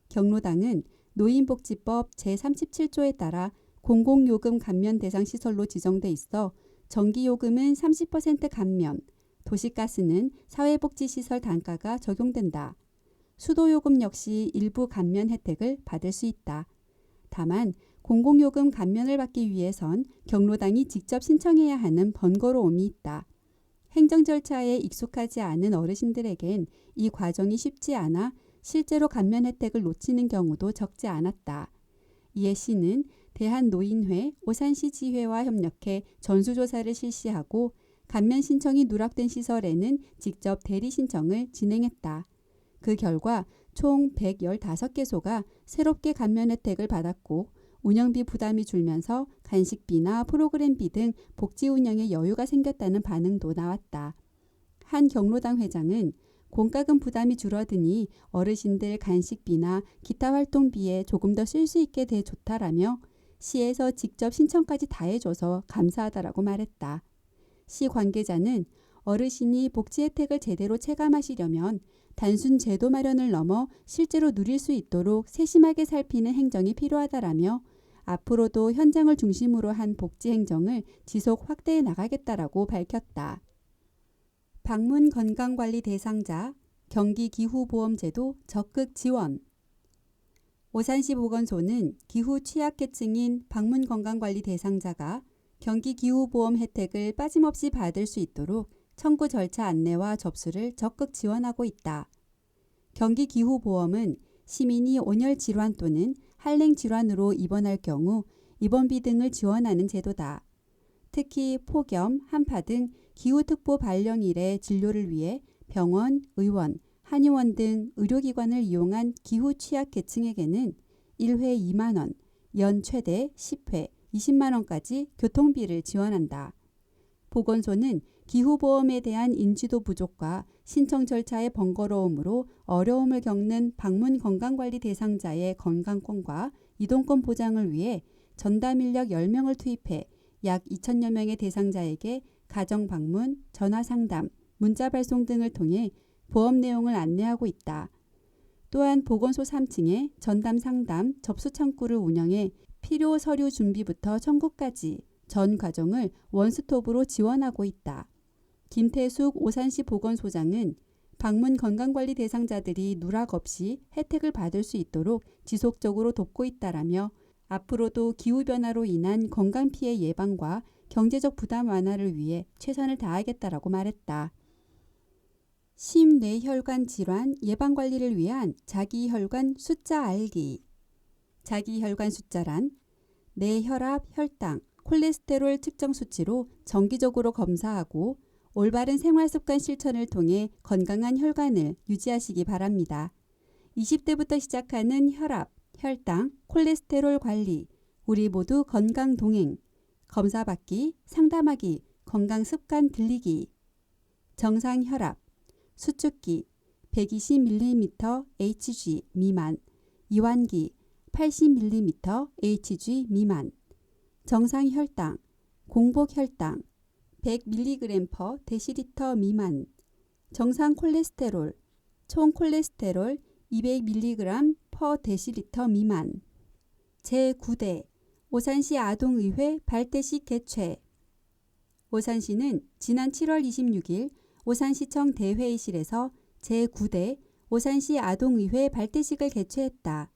경로당은 노인복지법 제37조에 따라 공공요금 감면 대상 시설로 지정돼 있어 전기요금은 30% 감면, 도시가스는 사회복지시설 단가가 적용된다. 수도요금 역시 일부 감면 혜택을 받을 수 있다. 다만 공공요금 감면을 받기 위해선 경로당이 직접 신청해야 하는 번거로움이 있다. 행정 절차에 익숙하지 않은 어르신들에겐 이 과정이 쉽지 않아 실제로 감면 혜택을 놓치는 경우도 적지 않았다. 이에 시는 대한노인회, 오산시 지회와 협력해 전수조사를 실시하고 감면 신청이 누락된 시설에는 직접 대리 신청을 진행했다. 그 결과 총 115개소가 새롭게 감면 혜택을 받았고 운영비 부담이 줄면서 간식비나 프로그램비 등 복지 운영에 여유가 생겼다는 반응도 나왔다. 한 경로당 회장은 공과금 부담이 줄어드니 어르신들 간식비나 기타 활동비에 조금 더 쓸 수 있게 돼 좋다라며 시에서 직접 신청까지 다 해줘서 감사하다라고 말했다. 시 관계자는 어르신이 복지 혜택을 제대로 체감하시려면 단순 제도 마련을 넘어 실제로 누릴 수 있도록 세심하게 살피는 행정이 필요하다라며 앞으로도 현장을 중심으로 한 복지 행정을 지속 확대해 나가겠다라고 밝혔다. 방문 건강관리 대상자, 경기기후보험제도 적극 지원. 오산시 보건소는 기후 취약계층인 방문 건강관리 대상자가 경기기후보험 혜택을 빠짐없이 받을 수 있도록 청구 절차 안내와 접수를 적극 지원하고 있다. 경기기후보험은 시민이 온열 질환 또는 한랭 질환으로 입원할 경우 입원비 등을 지원하는 제도다. 특히 폭염, 한파 등 기후특보 발령일의 진료를 위해 병원, 의원, 한의원 등 의료기관을 이용한 기후 취약계층에게는 1회 2만 원, 연 최대 10회 20만 원까지 교통비를 지원한다. 보건소는 기후보험에 대한 인지도 부족과 신청 절차의 번거로움으로 어려움을 겪는 방문 건강관리 대상자의 건강권과 이동권 보장을 위해 전담인력 10명을 투입해 약 2천여 명의 대상자에게 가정방문, 전화상담, 문자 발송 등을 통해 보험 내용을 안내하고 있다. 또한 보건소 3층에 전담상담 접수창구를 운영해 필요 서류 준비부터 청구까지 전 과정을 원스톱으로 지원하고 있다. 김태숙 오산시 보건소장은 방문 건강관리 대상자들이 누락 없이 혜택을 받을 수 있도록 지속적으로 돕고 있다라며 앞으로도 기후변화로 인한 건강피해 예방과 경제적 부담 완화를 위해 최선을 다하겠다라고 말했다. 심뇌혈관 질환 예방관리를 위한 자기혈관 숫자 알기. 자기혈관 숫자란 내 혈압, 혈당, 콜레스테롤 측정 수치로 정기적으로 검사하고 올바른 생활습관 실천을 통해 건강한 혈관을 유지하시기 바랍니다. 20대부터 시작하는 혈압, 혈당, 콜레스테롤 관리, 우리 모두 건강 동행, 검사받기, 상담하기, 건강습관 들리기, 정상 혈압, 수축기 120mm Hg 미만, 이완기 80mm Hg 미만, 정상 혈당, 공복 혈당 100mg/dL 미만, 정상 콜레스테롤, 총 콜레스테롤 200mg/dL 미만. 제9대 오산시 아동의회 발대식 개최. 오산시는 지난 7월 26일 오산시청 대회의실에서 제9대 오산시 아동의회 발대식을 개최했다.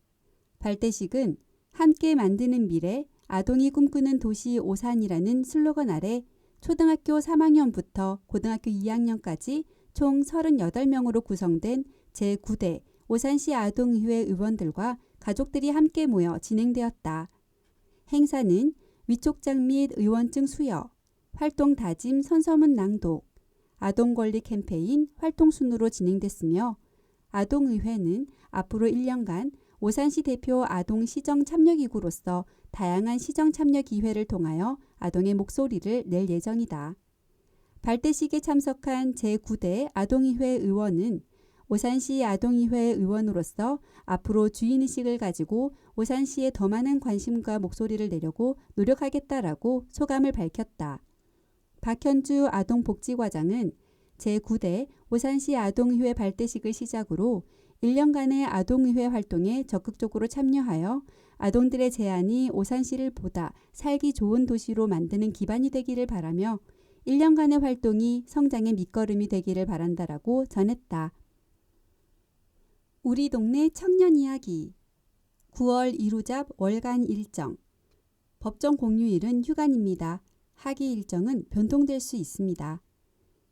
발대식은 함께 만드는 미래, 아동이 꿈꾸는 도시 오산이라는 슬로건 아래 초등학교 3학년부터 고등학교 2학년까지 총 38명으로 구성된 제9대 오산시 아동의회 의원들과 가족들이 함께 모여 진행되었다. 행사는 위촉장 및 의원증 수여, 활동 다짐 선서문 낭독, 아동권리 캠페인 활동 순으로 진행됐으며 아동의회는 앞으로 1년간 오산시 대표 아동시정 참여기구로서 다양한 시정 참여 기회를 통하여 아동의 목소리를 낼 예정이다. 발대식에 참석한 제9대 아동의회 의원은 오산시 아동의회 의원으로서 앞으로 주인의식을 가지고 오산시에 더 많은 관심과 목소리를 내려고 노력하겠다라고 소감을 밝혔다. 박현주 아동복지과장은 제9대 오산시 아동의회 발대식을 시작으로 1년간의 아동의회 활동에 적극적으로 참여하여 아동들의 제안이 오산시를 보다 살기 좋은 도시로 만드는 기반이 되기를 바라며 1년간의 활동이 성장의 밑거름이 되기를 바란다라고 전했다. 우리 동네 청년 이야기 9월 이루잡 월간 일정 법정 공휴일은 휴관입니다. 하기 일정은 변동될 수 있습니다.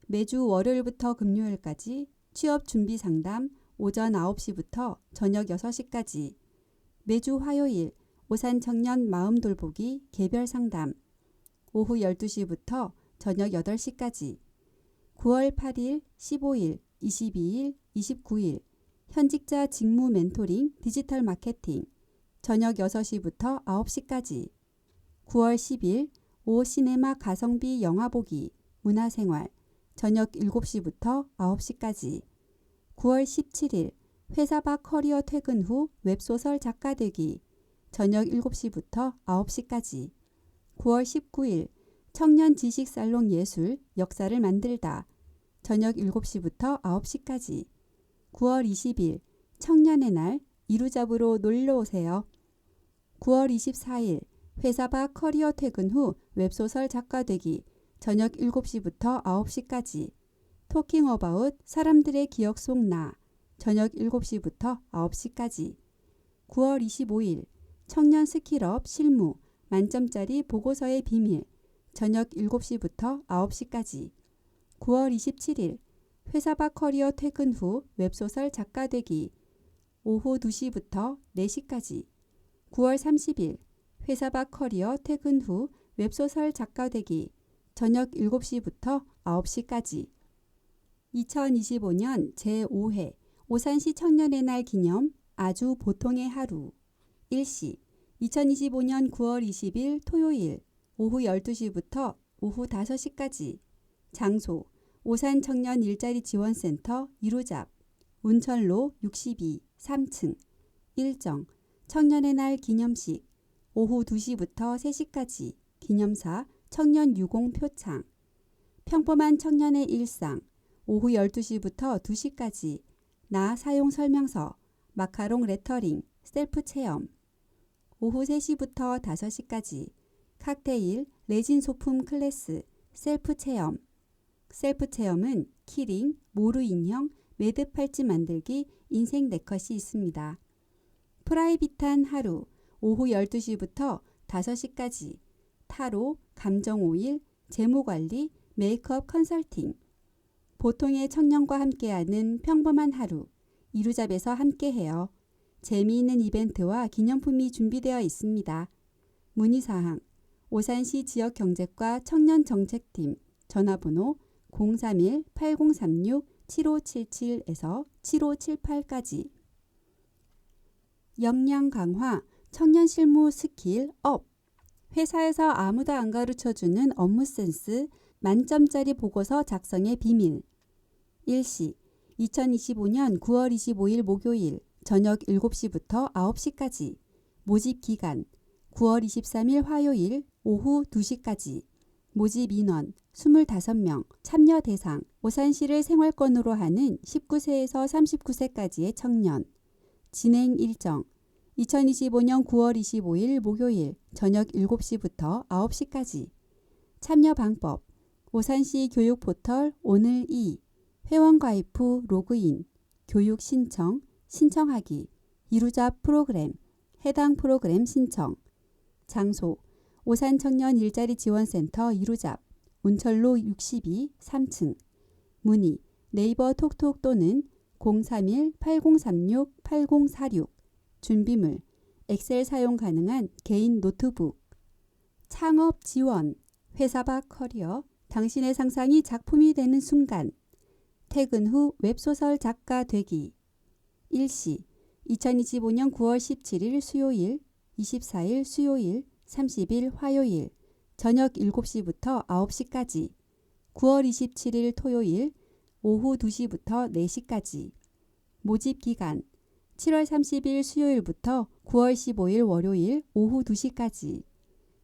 매주 월요일부터 금요일까지 취업 준비 상담 오전 9시부터 저녁 6시까지 매주 화요일 오산 청년 마음 돌보기 개별 상담 오후 12시부터 저녁 8시까지 9월 8일, 15일, 22일, 29일 현직자 직무 멘토링 디지털 마케팅 저녁 6시부터 9시까지 9월 10일 오 시네마 가성비 영화 보기 문화생활 저녁 7시부터 9시까지 9월 17일 회사 밖 커리어 퇴근 후 웹소설 작가 되기 저녁 7시부터 9시까지 9월 19일 청년 지식 살롱 예술 역사를 만들다 저녁 7시부터 9시까지 9월 20일 청년의 날 이루잡으로 놀러 오세요. 9월 24일 회사 밖 커리어 퇴근 후 웹소설 작가 되기 저녁 7시부터 9시까지 토킹 어바웃 사람들의 기억 속 나 저녁 7시부터 9시까지 9월 25일 청년 스킬업 실무 만점짜리 보고서의 비밀 저녁 7시부터 9시까지 9월 27일 회사 밖 커리어 퇴근 후 웹소설 작가 되기 오후 2시부터 4시까지 9월 30일 회사 밖 커리어 퇴근 후 웹소설 작가 되기 저녁 7시부터 9시까지 2025년 제5회 오산시 청년의 날 기념 아주 보통의 하루 일시 2025년 9월 20일 토요일 오후 12시부터 오후 5시까지 장소 오산 청년 일자리 지원센터 이루잡 운천로 62 3층 일정 청년의 날 기념식 오후 2시부터 3시까지 기념사 청년 유공 표창 평범한 청년의 일상 오후 12시부터 2시까지 나 사용 설명서 마카롱 레터링 셀프 체험 오후 3시부터 5시까지 칵테일 레진 소품 클래스 셀프 체험 셀프 체험은 키링, 모루 인형, 매듭 팔찌 만들기, 인생 네컷이 있습니다. 프라이빗한 하루 오후 12시부터 5시까지 타로, 감정 오일, 재무관리, 메이크업 컨설팅 보통의 청년과 함께하는 평범한 하루 이루잡에서 함께해요. 재미있는 이벤트와 기념품이 준비되어 있습니다. 문의사항 오산시 지역경제과 청년정책팀 전화번호 031-8036-7577에서 7578까지 역량 강화 청년 실무 스킬 업 회사에서 아무도 안 가르쳐주는 업무 센스 만점짜리 보고서 작성의 비밀 일시 2025년 9월 25일 목요일 저녁 7시부터 9시까지 모집 기간 9월 23일 화요일 오후 2시까지 모집 인원 25명 참여 대상 오산시를 생활권으로 하는 19세에서 39세까지의 청년 진행 일정 2025년 9월 25일 목요일 저녁 7시부터 9시까지 참여 방법 오산시 교육 포털 오늘 회원 가입 후 로그인 교육 신청 신청하기 이루잡 프로그램 해당 프로그램 신청 장소 오산 청년 일자리 지원센터 이루잡 운천로 62 3층 문의 네이버 톡톡 또는 031-8036-8046 준비물 엑셀 사용 가능한 개인 노트북 창업 지원 회사 밖 커리어 당신의 상상이 작품이 되는 순간 퇴근 후 웹소설 작가 되기 일시 2025년 9월 17일 수요일 24일 수요일 30일 화요일 저녁 7시부터 9시까지 9월 27일 토요일 오후 2시부터 4시까지 모집 기간 7월 30일 수요일부터 9월 15일 월요일 오후 2시까지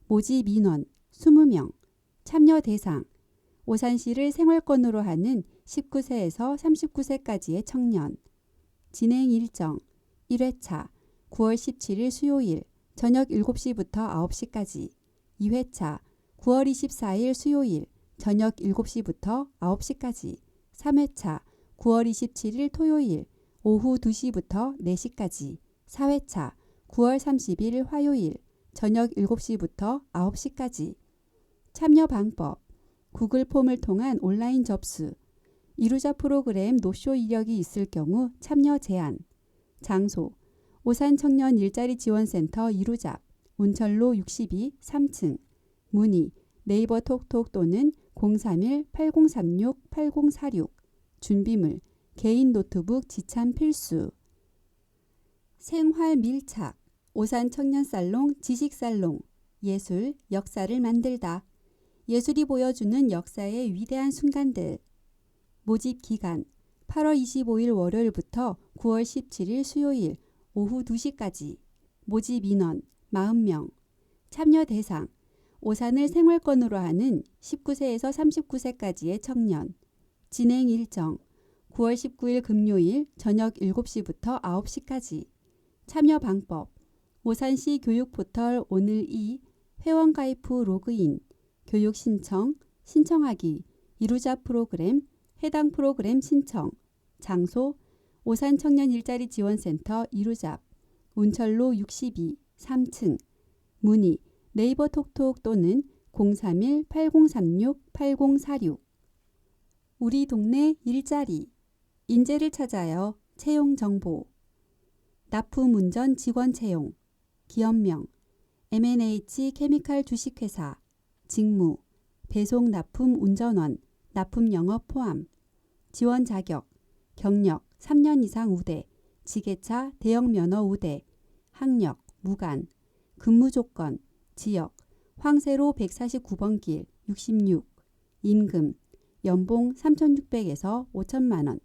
모집 인원 20명 참여 대상 오산시를 생활권으로 하는 19세에서 39세까지의 청년 진행 일정 1회차 9월 17일 수요일 저녁 7시부터 9시까지. 2회차 9월 24일 수요일 저녁 7시부터 9시까지. 3회차 9월 27일 토요일 오후 2시부터 4시까지. 4회차 9월 30일 화요일 저녁 7시부터 9시까지. 참여 방법. 구글 폼을 통한 온라인 접수. 이루자 프로그램 노쇼 이력이 있을 경우 참여 제한. 장소. 오산 청년 일자리 지원센터 이루잡 운철로 62 3층. 문의 네이버 톡톡 또는 031-8036-8046. 준비물 개인 노트북 지참 필수. 생활 밀착. 오산 청년살롱 지식살롱. 예술, 역사를 만들다. 예술이 보여주는 역사의 위대한 순간들. 모집 기간 8월 25일 월요일부터 9월 17일 수요일 오후 2시까지. 모집 인원 40명. 참여 대상 오산을 생활권으로 하는 19세에서 39세까지의 청년. 진행 일정 9월 19일 금요일 저녁 7시부터 9시까지. 참여 방법. 오산시 교육포털 오늘 회원가입 후 로그인. 교육 신청하기. 이루자 프로그램, 해당 프로그램 신청. 장소, 오산 청년 일자리 지원센터 이루잡, 운철로 62, 3층. 문의, 네이버 톡톡 또는 031-8036-8046. 우리 동네 일자리. 인재를 찾아요. 채용 정보. 납품운전 직원 채용. 기업명, M&H 케미칼 주식회사. 직무, 배송 납품 운전원, 납품 영업 포함. 지원 자격, 경력 3년 이상 우대, 지게차 대형 면허 우대. 학력, 무관. 근무 조건, 지역, 황새로 149번 길 66. 임금, 연봉 3,600에서 5천만 원.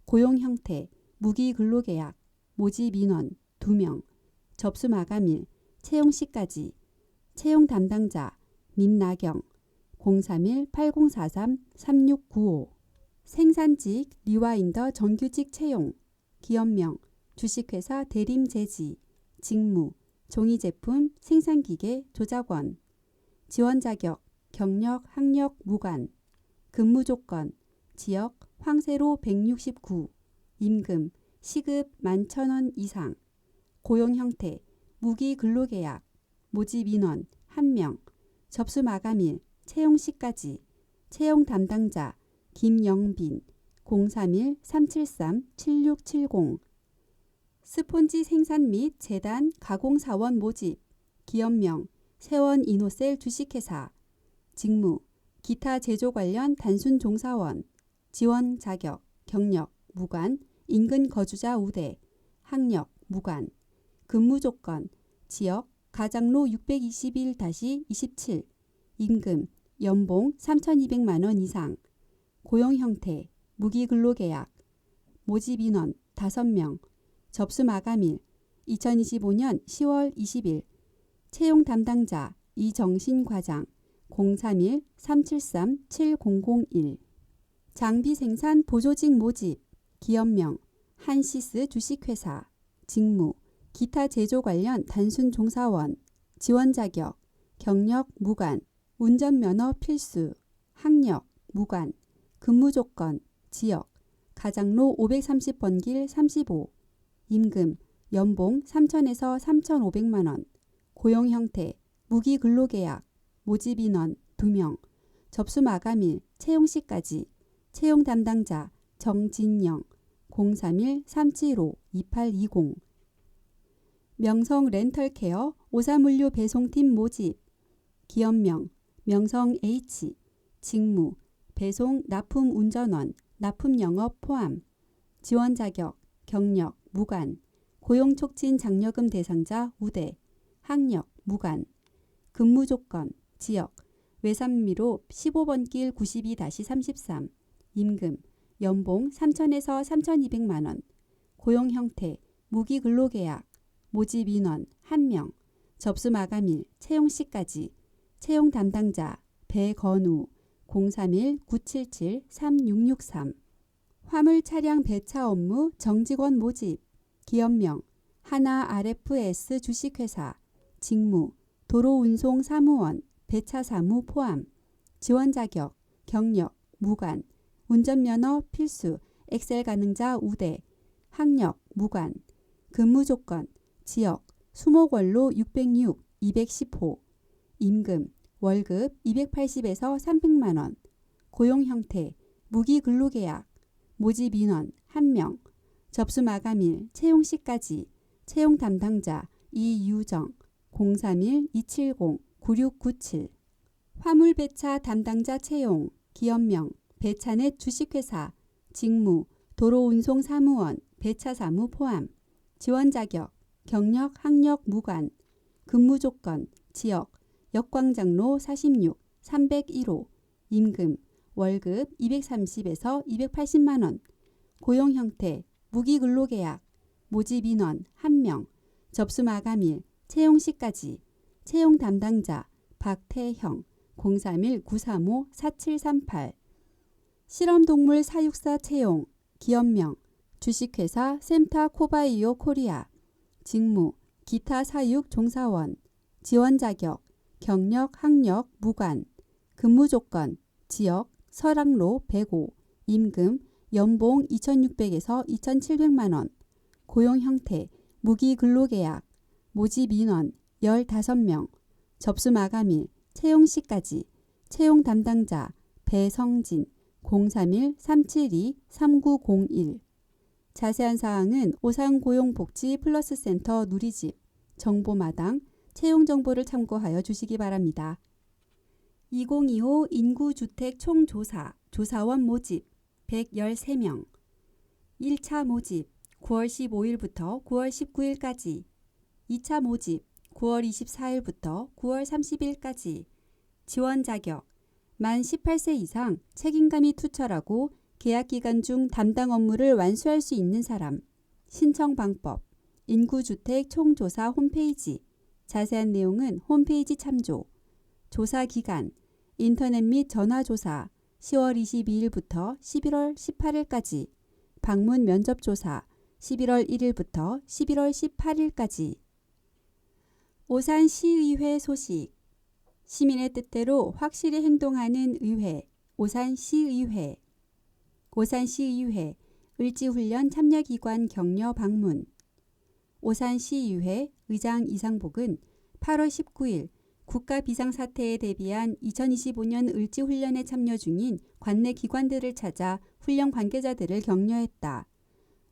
고용 형태, 무기 근로계약. 모집 인원 2명. 접수 마감일, 채용 시까지. 채용 담당자, 민나경 031-8043-3695. 생산직 리와인더 정규직 채용. 기업명 주식회사 대림제지. 직무 종이제품 생산기계 조작원. 지원 자격 경력 학력 무관. 근무 조건 지역 황새로 169. 임금 시급 11,000원 이상. 고용 형태 무기 근로계약. 모집 인원 1명. 접수 마감일 채용 시까지. 채용 담당자 김영빈 031-373-7670. 스폰지 생산 및 재단 가공사원 모집. 기업명 세원 이노셀 주식회사. 직무 기타 제조 관련 단순 종사원. 지원 자격 경력 무관. 인근 거주자 우대. 학력 무관. 근무 조건 지역 가장로 621-27. 임금 연봉 3,200만 원 이상. 고용 형태 무기 근로계약. 모집 인원 5명. 접수 마감일 2025년 10월 20일. 채용 담당자 이정신 과장 031-373-7001. 장비 생산 보조직 모집. 기업명 한시스 주식회사. 직무 기타 제조 관련 단순 종사원. 지원 자격 경력 무관. 운전면허 필수. 학력 무관. 근무 조건 지역 가장로 530번 길 35. 임금 연봉 3,000에서 3,500만 원. 고용 형태 무기 근로계약. 모집 인원 2명. 접수 마감일 채용 시까지. 채용 담당자 정진영 031-375-2820. 명성 렌털케어 오사물류 배송팀 모집. 기업명 명성 H. 직무 배송 납품 운전원, 납품 영업 포함. 지원 자격 경력 무관. 고용 촉진 장려금 대상자 우대. 학력 무관. 근무 조건 지역 외삼미로 15번 길 92-33. 임금 연봉 3,000에서 3,200만 원. 고용 형태 무기 근로계약. 모집 인원 1명. 접수 마감일 채용 시까지. 채용 담당자 배건우 031-977-3663. 화물 차량 배차 업무 정직원 모집. 기업명 하나 RFS 주식회사. 직무, 도로운송 사무원, 배차 사무 포함, 지원 자격, 경력, 무관, 운전면허 필수, 엑셀 가능자 우대, 학력, 무관, 근무 조건, 지역, 수목원로 606, 210호, 임금, 월급 280에서 300만 원, 고용 형태, 무기 근로계약, 모집 인원 1명, 접수 마감일 채용 시까지, 채용 담당자 이유정 031-270-9697, 화물 배차 담당자 채용, 기업명, 배차넷 주식회사, 직무, 도로운송 사무원, 배차 사무 포함, 지원 자격, 경력, 학력 무관, 근무 조건, 지역, 역광장로 46, 301호, 임금, 월급 230에서 280만 원, 고용 형태, 무기 근로계약, 모집 인원 1명, 접수 마감일, 채용 시까지, 채용 담당자 박태형 031-935-4738, 실험동물 사육사 채용, 기업명, 주식회사 샘타 코바이오 코리아, 직무, 기타 사육 종사원, 지원 자격, 경력, 학력, 무관, 근무 조건, 지역, 설악로 105, 임금, 연봉 2,600에서 2,700만 원, 고용 형태, 무기 근로계약, 모집 인원 15명, 접수 마감일, 채용 시까지, 채용 담당자 배성진 031-372-3901. 자세한 사항은 오산고용복지 플러스센터 누리집 정보마당 채용 정보를 참고하여 주시기 바랍니다. 2025 인구주택 총조사 조사원 모집 113명, 1차 모집 9월 15일부터 9월 19일까지, 2차 모집 9월 24일부터 9월 30일까지, 지원 자격, 만 18세 이상 책임감이 투철하고 계약기간 중 담당 업무를 완수할 수 있는 사람, 신청 방법, 인구주택 총조사 홈페이지, 자세한 내용은 홈페이지 참조, 조사 기간, 인터넷 및 전화조사 10월 22일부터 11월 18일까지, 방문 면접조사 11월 1일부터 11월 18일까지. 오산시의회 소식. 시민의 뜻대로 확실히 행동하는 의회, 오산시의회. 오산시의회 을지훈련 참여기관 격려 방문. 오산시의회 의장 이상복은 8월 19일 국가 비상사태에 대비한 2025년 을지훈련에 참여 중인 관내 기관들을 찾아 훈련 관계자들을 격려했다.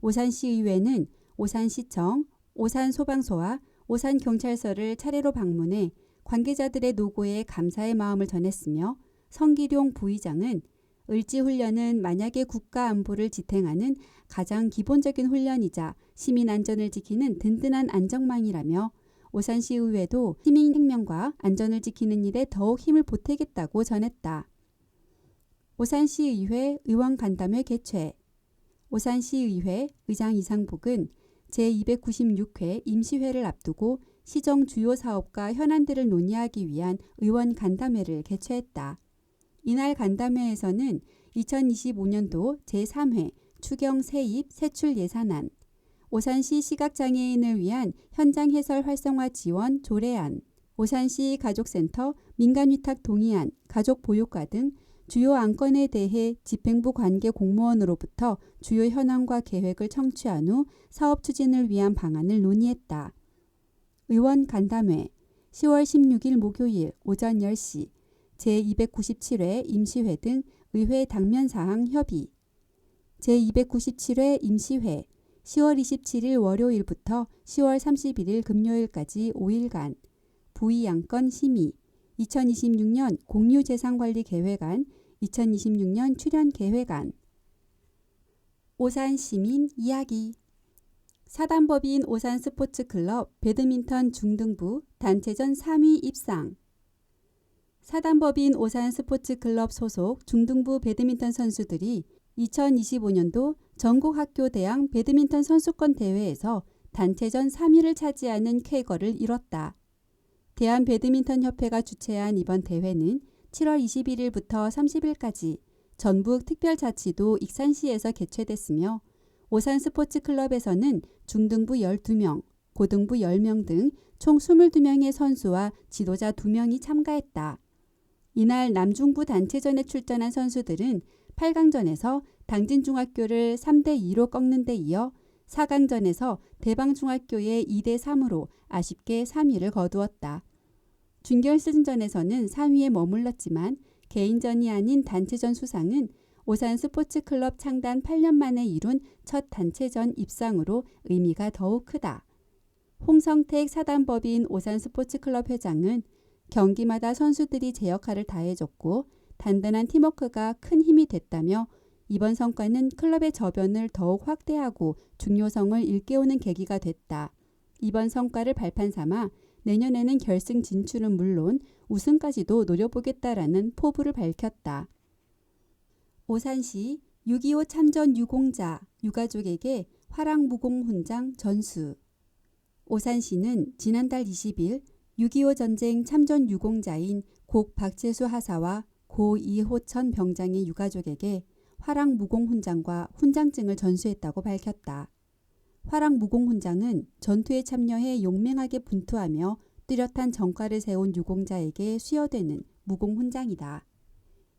오산시의회는 오산시청, 오산소방서와 오산경찰서를 차례로 방문해 관계자들의 노고에 감사의 마음을 전했으며, 성기룡 부의장은 을지훈련은 만약의 국가 안보를 지탱하는 가장 기본적인 훈련이자 시민 안전을 지키는 든든한 안전망이라며, 오산시의회도 시민 생명과 안전을 지키는 일에 더욱 힘을 보태겠다고 전했다. 오산시의회 의원 간담회 개최. 오산시의회 의장 이상복은 제296회 임시회를 앞두고 시정 주요 사업과 현안들을 논의하기 위한 의원 간담회를 개최했다. 이날 간담회에서는 2025년도 제3회 추경 세입 세출 예산안, 오산시 시각장애인을 위한 현장 해설 활성화 지원 조례안, 오산시 가족센터 민간위탁 동의안, 가족보육과 등 주요 안건에 대해 집행부 관계 공무원으로부터 주요 현황과 계획을 청취한 후 사업 추진을 위한 방안을 논의했다. 의원 간담회 10월 16일 목요일 오전 10시 제297회 임시회 등 의회 당면사항 협의. 제297회 임시회 10월 27일 월요일부터 10월 31일 금요일까지 5일간 부의안건 심의, 2026년 공유재산관리계획안, 2026년 출연계획안. 오산시민 이야기. 사단법인 오산스포츠클럽 배드민턴 중등부 단체전 3위 입상. 사단법인 오산스포츠클럽 소속 중등부 배드민턴 선수들이 2025년도 전국학교대항 배드민턴 선수권 대회에서 단체전 3위를 차지하는 쾌거를 이뤘다. 대한배드민턴협회가 주최한 이번 대회는 7월 21일부터 30일까지 전북 특별자치도 익산시에서 개최됐으며, 오산스포츠클럽에서는 중등부 12명, 고등부 10명 등 총 22명의 선수와 지도자 2명이 참가했다. 이날 남중부 단체전에 출전한 선수들은 8강전에서 당진중학교를 3대2로 꺾는 데 이어 4강전에서 대방중학교의 2대3으로 아쉽게 3위를 거두었다. 준결승전에서는 3위에 머물렀지만 개인전이 아닌 단체전 수상은 오산 스포츠클럽 창단 8년 만에 이룬 첫 단체전 입상으로 의미가 더욱 크다. 홍성택 사단법인 오산 스포츠클럽 회장은 경기마다 선수들이 제 역할을 다해줬고 단단한 팀워크가 큰 힘이 됐다며 이번 성과는 클럽의 저변을 더욱 확대하고 중요성을 일깨우는 계기가 됐다. 이번 성과를 발판 삼아 내년에는 결승 진출은 물론 우승까지도 노려보겠다라는 포부를 밝혔다. 오산시 6.25 참전 유공자, 유가족에게 화랑무공훈장 전수. 오산시는 지난달 20일 6.25 전쟁 참전 유공자인 곡 박재수 하사와 고 이호천 병장의 유가족에게 화랑무공훈장과 훈장증을 전수했다고 밝혔다. 화랑무공훈장은 전투에 참여해 용맹하게 분투하며 뚜렷한 전과를 세운 유공자에게 수여되는 무공훈장이다.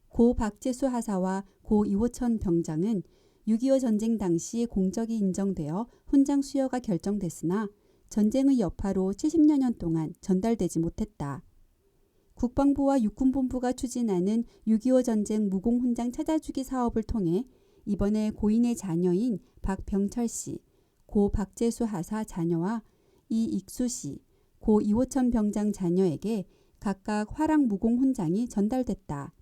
고 박재수 하사와 고 이호천 병장은 6.25 전쟁 당시 공적이 인정되어 훈장 수여가 결정됐으나 전쟁의 여파로 70여 년 동안 전달되지 못했다. 국방부와 육군본부가 추진하는 6.25 전쟁 무공훈장 찾아주기 사업을 통해 이번에 고인의 자녀인 박병철 씨, 고 박재수 하사 자녀와 이익수 씨, 고 이호천 병장 자녀에게 각각 화랑무공훈장이 전달됐다.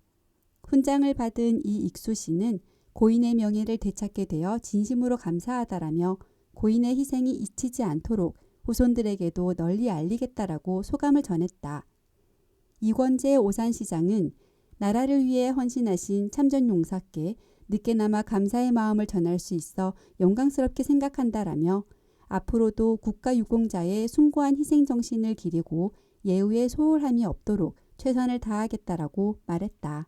훈장을 받은 이익수 씨는 고인의 명예를 되찾게 되어 진심으로 감사하다라며 고인의 희생이 잊히지 않도록 후손들에게도 널리 알리겠다라고 소감을 전했다. 이권재 오산시장은 나라를 위해 헌신하신 참전용사께 늦게나마 감사의 마음을 전할 수 있어 영광스럽게 생각한다라며 앞으로도 국가유공자의 숭고한 희생정신을 기리고 예우에 소홀함이 없도록 최선을 다하겠다라고 말했다.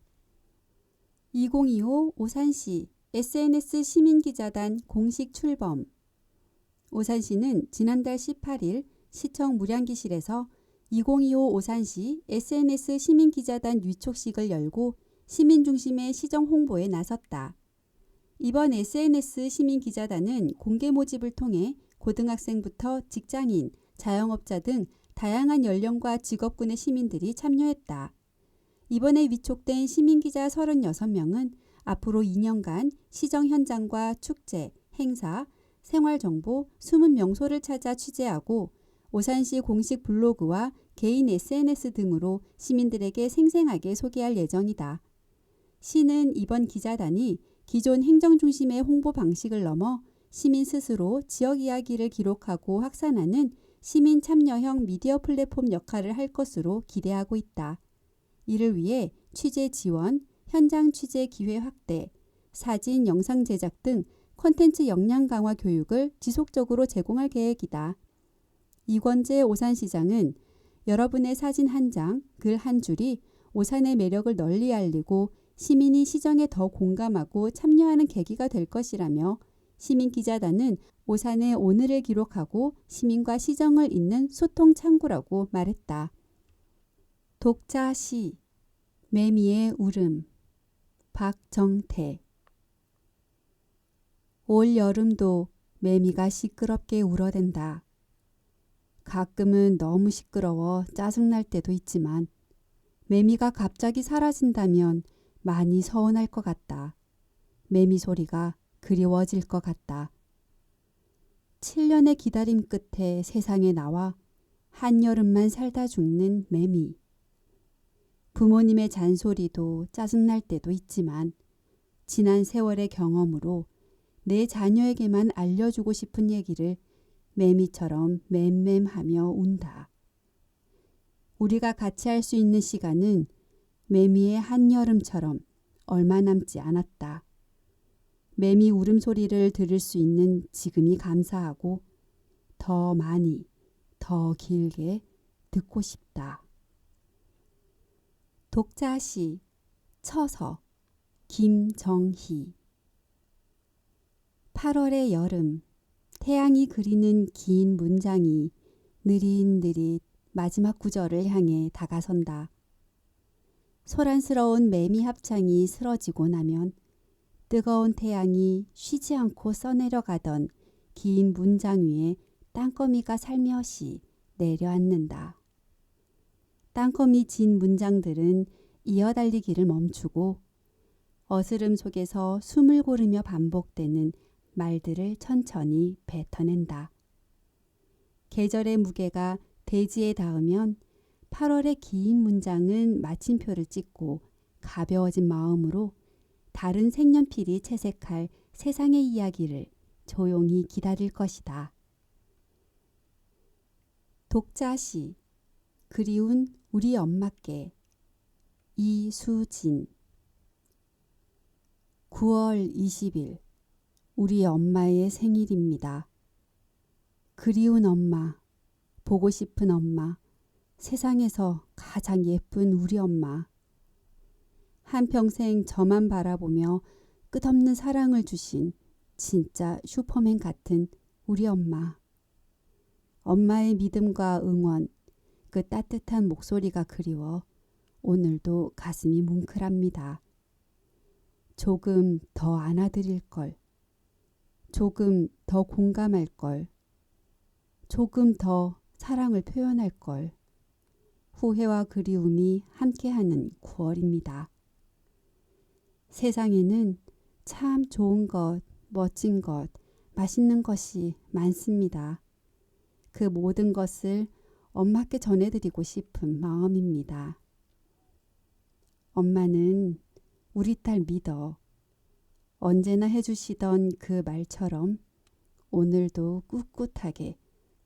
2025 오산시 SNS 시민기자단 공식 출범. 오산시는 지난달 18일 시청 무량기실에서 2025 오산시 SNS 시민기자단 위촉식을 열고 시민 중심의 시정 홍보에 나섰다. 이번 SNS 시민기자단은 공개 모집을 통해 고등학생부터 직장인, 자영업자 등 다양한 연령과 직업군의 시민들이 참여했다. 이번에 위촉된 시민기자 36명은 앞으로 2년간 시정 현장과 축제, 행사, 생활정보, 숨은 명소를 찾아 취재하고 오산시 공식 블로그와 개인 SNS 등으로 시민들에게 생생하게 소개할 예정이다. 시는 이번 기자단이 기존 행정 중심의 홍보 방식을 넘어 시민 스스로 지역 이야기를 기록하고 확산하는 시민 참여형 미디어 플랫폼 역할을 할 것으로 기대하고 있다. 이를 위해 취재 지원, 현장 취재 기회 확대, 사진, 영상 제작 등 콘텐츠 역량 강화 교육을 지속적으로 제공할 계획이다. 이권재 오산시장은 여러분의 사진 한 장, 글 한 줄이 오산의 매력을 널리 알리고 시민이 시정에 더 공감하고 참여하는 계기가 될 것이라며 시민기자단은 오산의 오늘을 기록하고 시민과 시정을 잇는 소통 창구라고 말했다. 독자시 매미의 울음 박정태. 올 여름도 매미가 시끄럽게 울어댄다. 가끔은 너무 시끄러워 짜증날 때도 있지만 매미가 갑자기 사라진다면 많이 서운할 것 같다. 매미 소리가 그리워질 것 같다. 7년의 기다림 끝에 세상에 나와 한여름만 살다 죽는 매미. 부모님의 잔소리도 짜증날 때도 있지만 지난 세월의 경험으로 내 자녀에게만 알려주고 싶은 얘기를 매미처럼 맴맴하며 운다. 우리가 같이 할 수 있는 시간은 매미의 한여름처럼 얼마 남지 않았다. 매미 울음소리를 들을 수 있는 지금이 감사하고 더 많이, 더 길게 듣고 싶다. 독자시 처서 김정희. 8월의 여름, 태양이 그리는 긴 문장이 느릿느릿 마지막 구절을 향해 다가선다. 소란스러운 매미 합창이 쓰러지고 나면 뜨거운 태양이 쉬지 않고 써내려가던 긴 문장 위에 땅거미가 살며시 내려앉는다. 땅거미 진 문장들은 이어달리기를 멈추고 어스름 속에서 숨을 고르며 반복되는 말들을 천천히 뱉어낸다. 계절의 무게가 대지에 닿으면 8월의 긴 문장은 마침표를 찍고 가벼워진 마음으로 다른 색연필이 채색할 세상의 이야기를 조용히 기다릴 것이다. 독자시 그리운 우리 엄마께 이수진 9월 20일 우리 엄마의 생일입니다. 그리운 엄마, 보고 싶은 엄마, 세상에서 가장 예쁜 우리 엄마. 한평생 저만 바라보며 끝없는 사랑을 주신 진짜 슈퍼맨 같은 우리 엄마. 엄마의 믿음과 응원, 그 따뜻한 목소리가 그리워 오늘도 가슴이 뭉클합니다. 조금 더 안아드릴 걸. 조금 더 공감할 걸. 조금 더 사랑을 표현할 걸. 후회와 그리움이 함께하는 9월입니다. 세상에는 참 좋은 것, 멋진 것, 맛있는 것이 많습니다. 그 모든 것을 엄마께 전해드리고 싶은 마음입니다. 엄마는 우리 딸 믿어. 언제나 해주시던 그 말처럼 오늘도 꿋꿋하게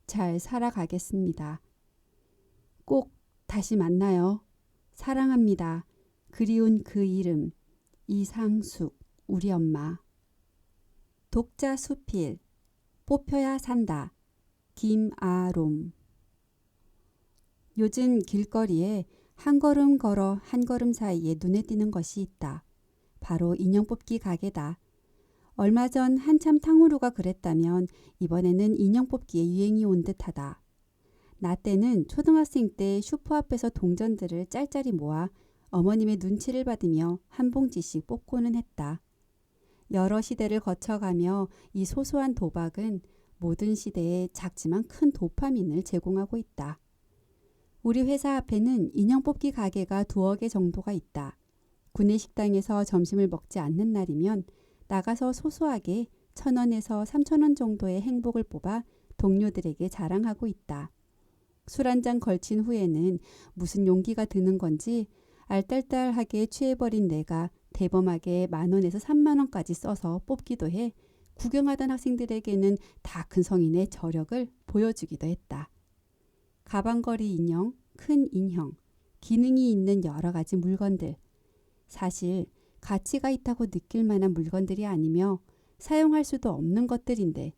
잘 살아가겠습니다. 꼭 다시 만나요. 사랑합니다. 그리운 그 이름 이상숙 우리 엄마. 독자 수필 뽑혀야 산다. 김아롬. 요즘 길거리에 한 걸음 걸어 한 걸음 사이에 눈에 띄는 것이 있다. 바로 인형 뽑기 가게다. 얼마 전 한참 탕후루가 그랬다면 이번에는 인형 뽑기에 유행이 온 듯하다. 나 때는 초등학생 때 슈퍼 앞에서 동전들을 짤짤이 모아 어머님의 눈치를 받으며 한 봉지씩 뽑고는 했다. 여러 시대를 거쳐가며 이 소소한 도박은 모든 시대에 작지만 큰 도파민을 제공하고 있다. 우리 회사 앞에는 인형 뽑기 가게가 2개 정도가 있다. 구내식당에서 점심을 먹지 않는 날이면 나가서 소소하게 1,000원에서 3,000원 정도의 행복을 뽑아 동료들에게 자랑하고 있다. 술 한 잔 걸친 후에는 무슨 용기가 드는 건지 알딸딸하게 취해버린 내가 대범하게 10,000원에서 30,000원까지 써서 뽑기도 해 구경하던 학생들에게는 다 큰 성인의 저력을 보여주기도 했다. 가방걸이 인형, 큰 인형, 기능이 있는 여러 가지 물건들. 사실 가치가 있다고 느낄 만한 물건들이 아니며 사용할 수도 없는 것들인데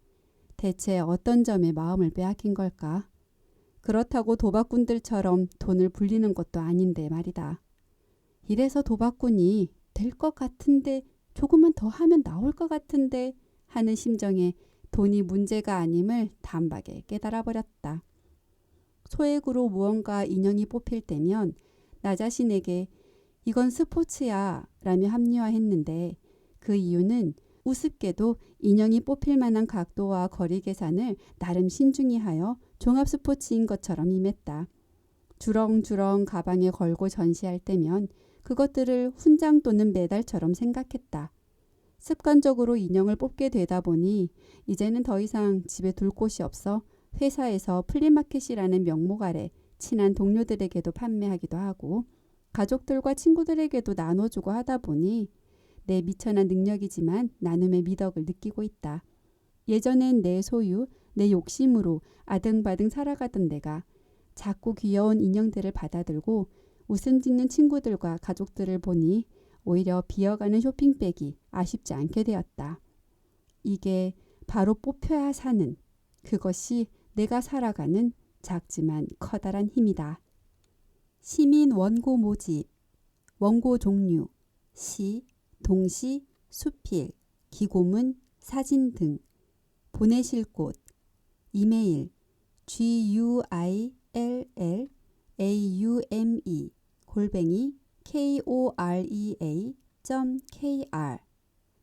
대체 어떤 점에 마음을 빼앗긴 걸까? 그렇다고 도박꾼들처럼 돈을 불리는 것도 아닌데 말이다. 이래서 도박꾼이 될 것 같은데 조금만 더 하면 나올 것 같은데 하는 심정에 돈이 문제가 아님을 단박에 깨달아버렸다. 소액으로 무언가 인형이 뽑힐 때면 나 자신에게 이건 스포츠야 라며 합리화했는데 그 이유는 우습게도 인형이 뽑힐 만한 각도와 거리 계산을 나름 신중히 하여 종합 스포츠인 것처럼 임했다. 주렁주렁 가방에 걸고 전시할 때면 그것들을 훈장 또는 메달처럼 생각했다. 습관적으로 인형을 뽑게 되다 보니 이제는 더 이상 집에 둘 곳이 없어 회사에서 플리마켓이라는 명목 아래 친한 동료들에게도 판매하기도 하고 가족들과 친구들에게도 나눠주고 하다 보니 내 미천한 능력이지만 나눔의 미덕을 느끼고 있다. 예전엔 내 소유, 내 욕심으로 아등바등 살아가던 내가 작고 귀여운 인형들을 받아들고 웃음 짓는 친구들과 가족들을 보니 오히려 비어가는 쇼핑백이 아쉽지 않게 되었다. 이게 바로 뽑혀야 사는, 그것이 내가 살아가는 작지만 커다란 힘이다. 시민 원고 모집, 원고 종류, 시, 동시, 수필, 기고문, 사진 등 보내실 곳, 이메일, guillaume@korea.kr.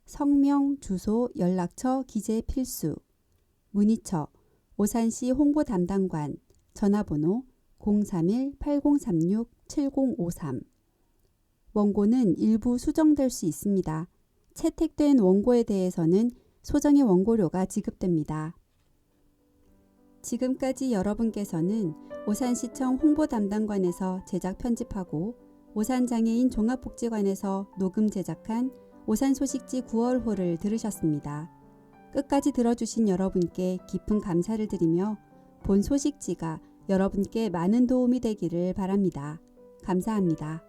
성명, 주소, 연락처 기재 필수. 문의처 오산시 홍보담당관, 전화번호 031-8036-7053. 원고는 일부 수정될 수 있습니다. 채택된 원고에 대해서는 소정의 원고료가 지급됩니다. 지금까지 여러분께서는 오산시청 홍보담당관에서 제작 편집하고 오산장애인 종합복지관에서 녹음 제작한 오산소식지 9월호를 들으셨습니다. 끝까지 들어주신 여러분께 깊은 감사를 드리며 본 소식지가 여러분께 많은 도움이 되기를 바랍니다. 감사합니다.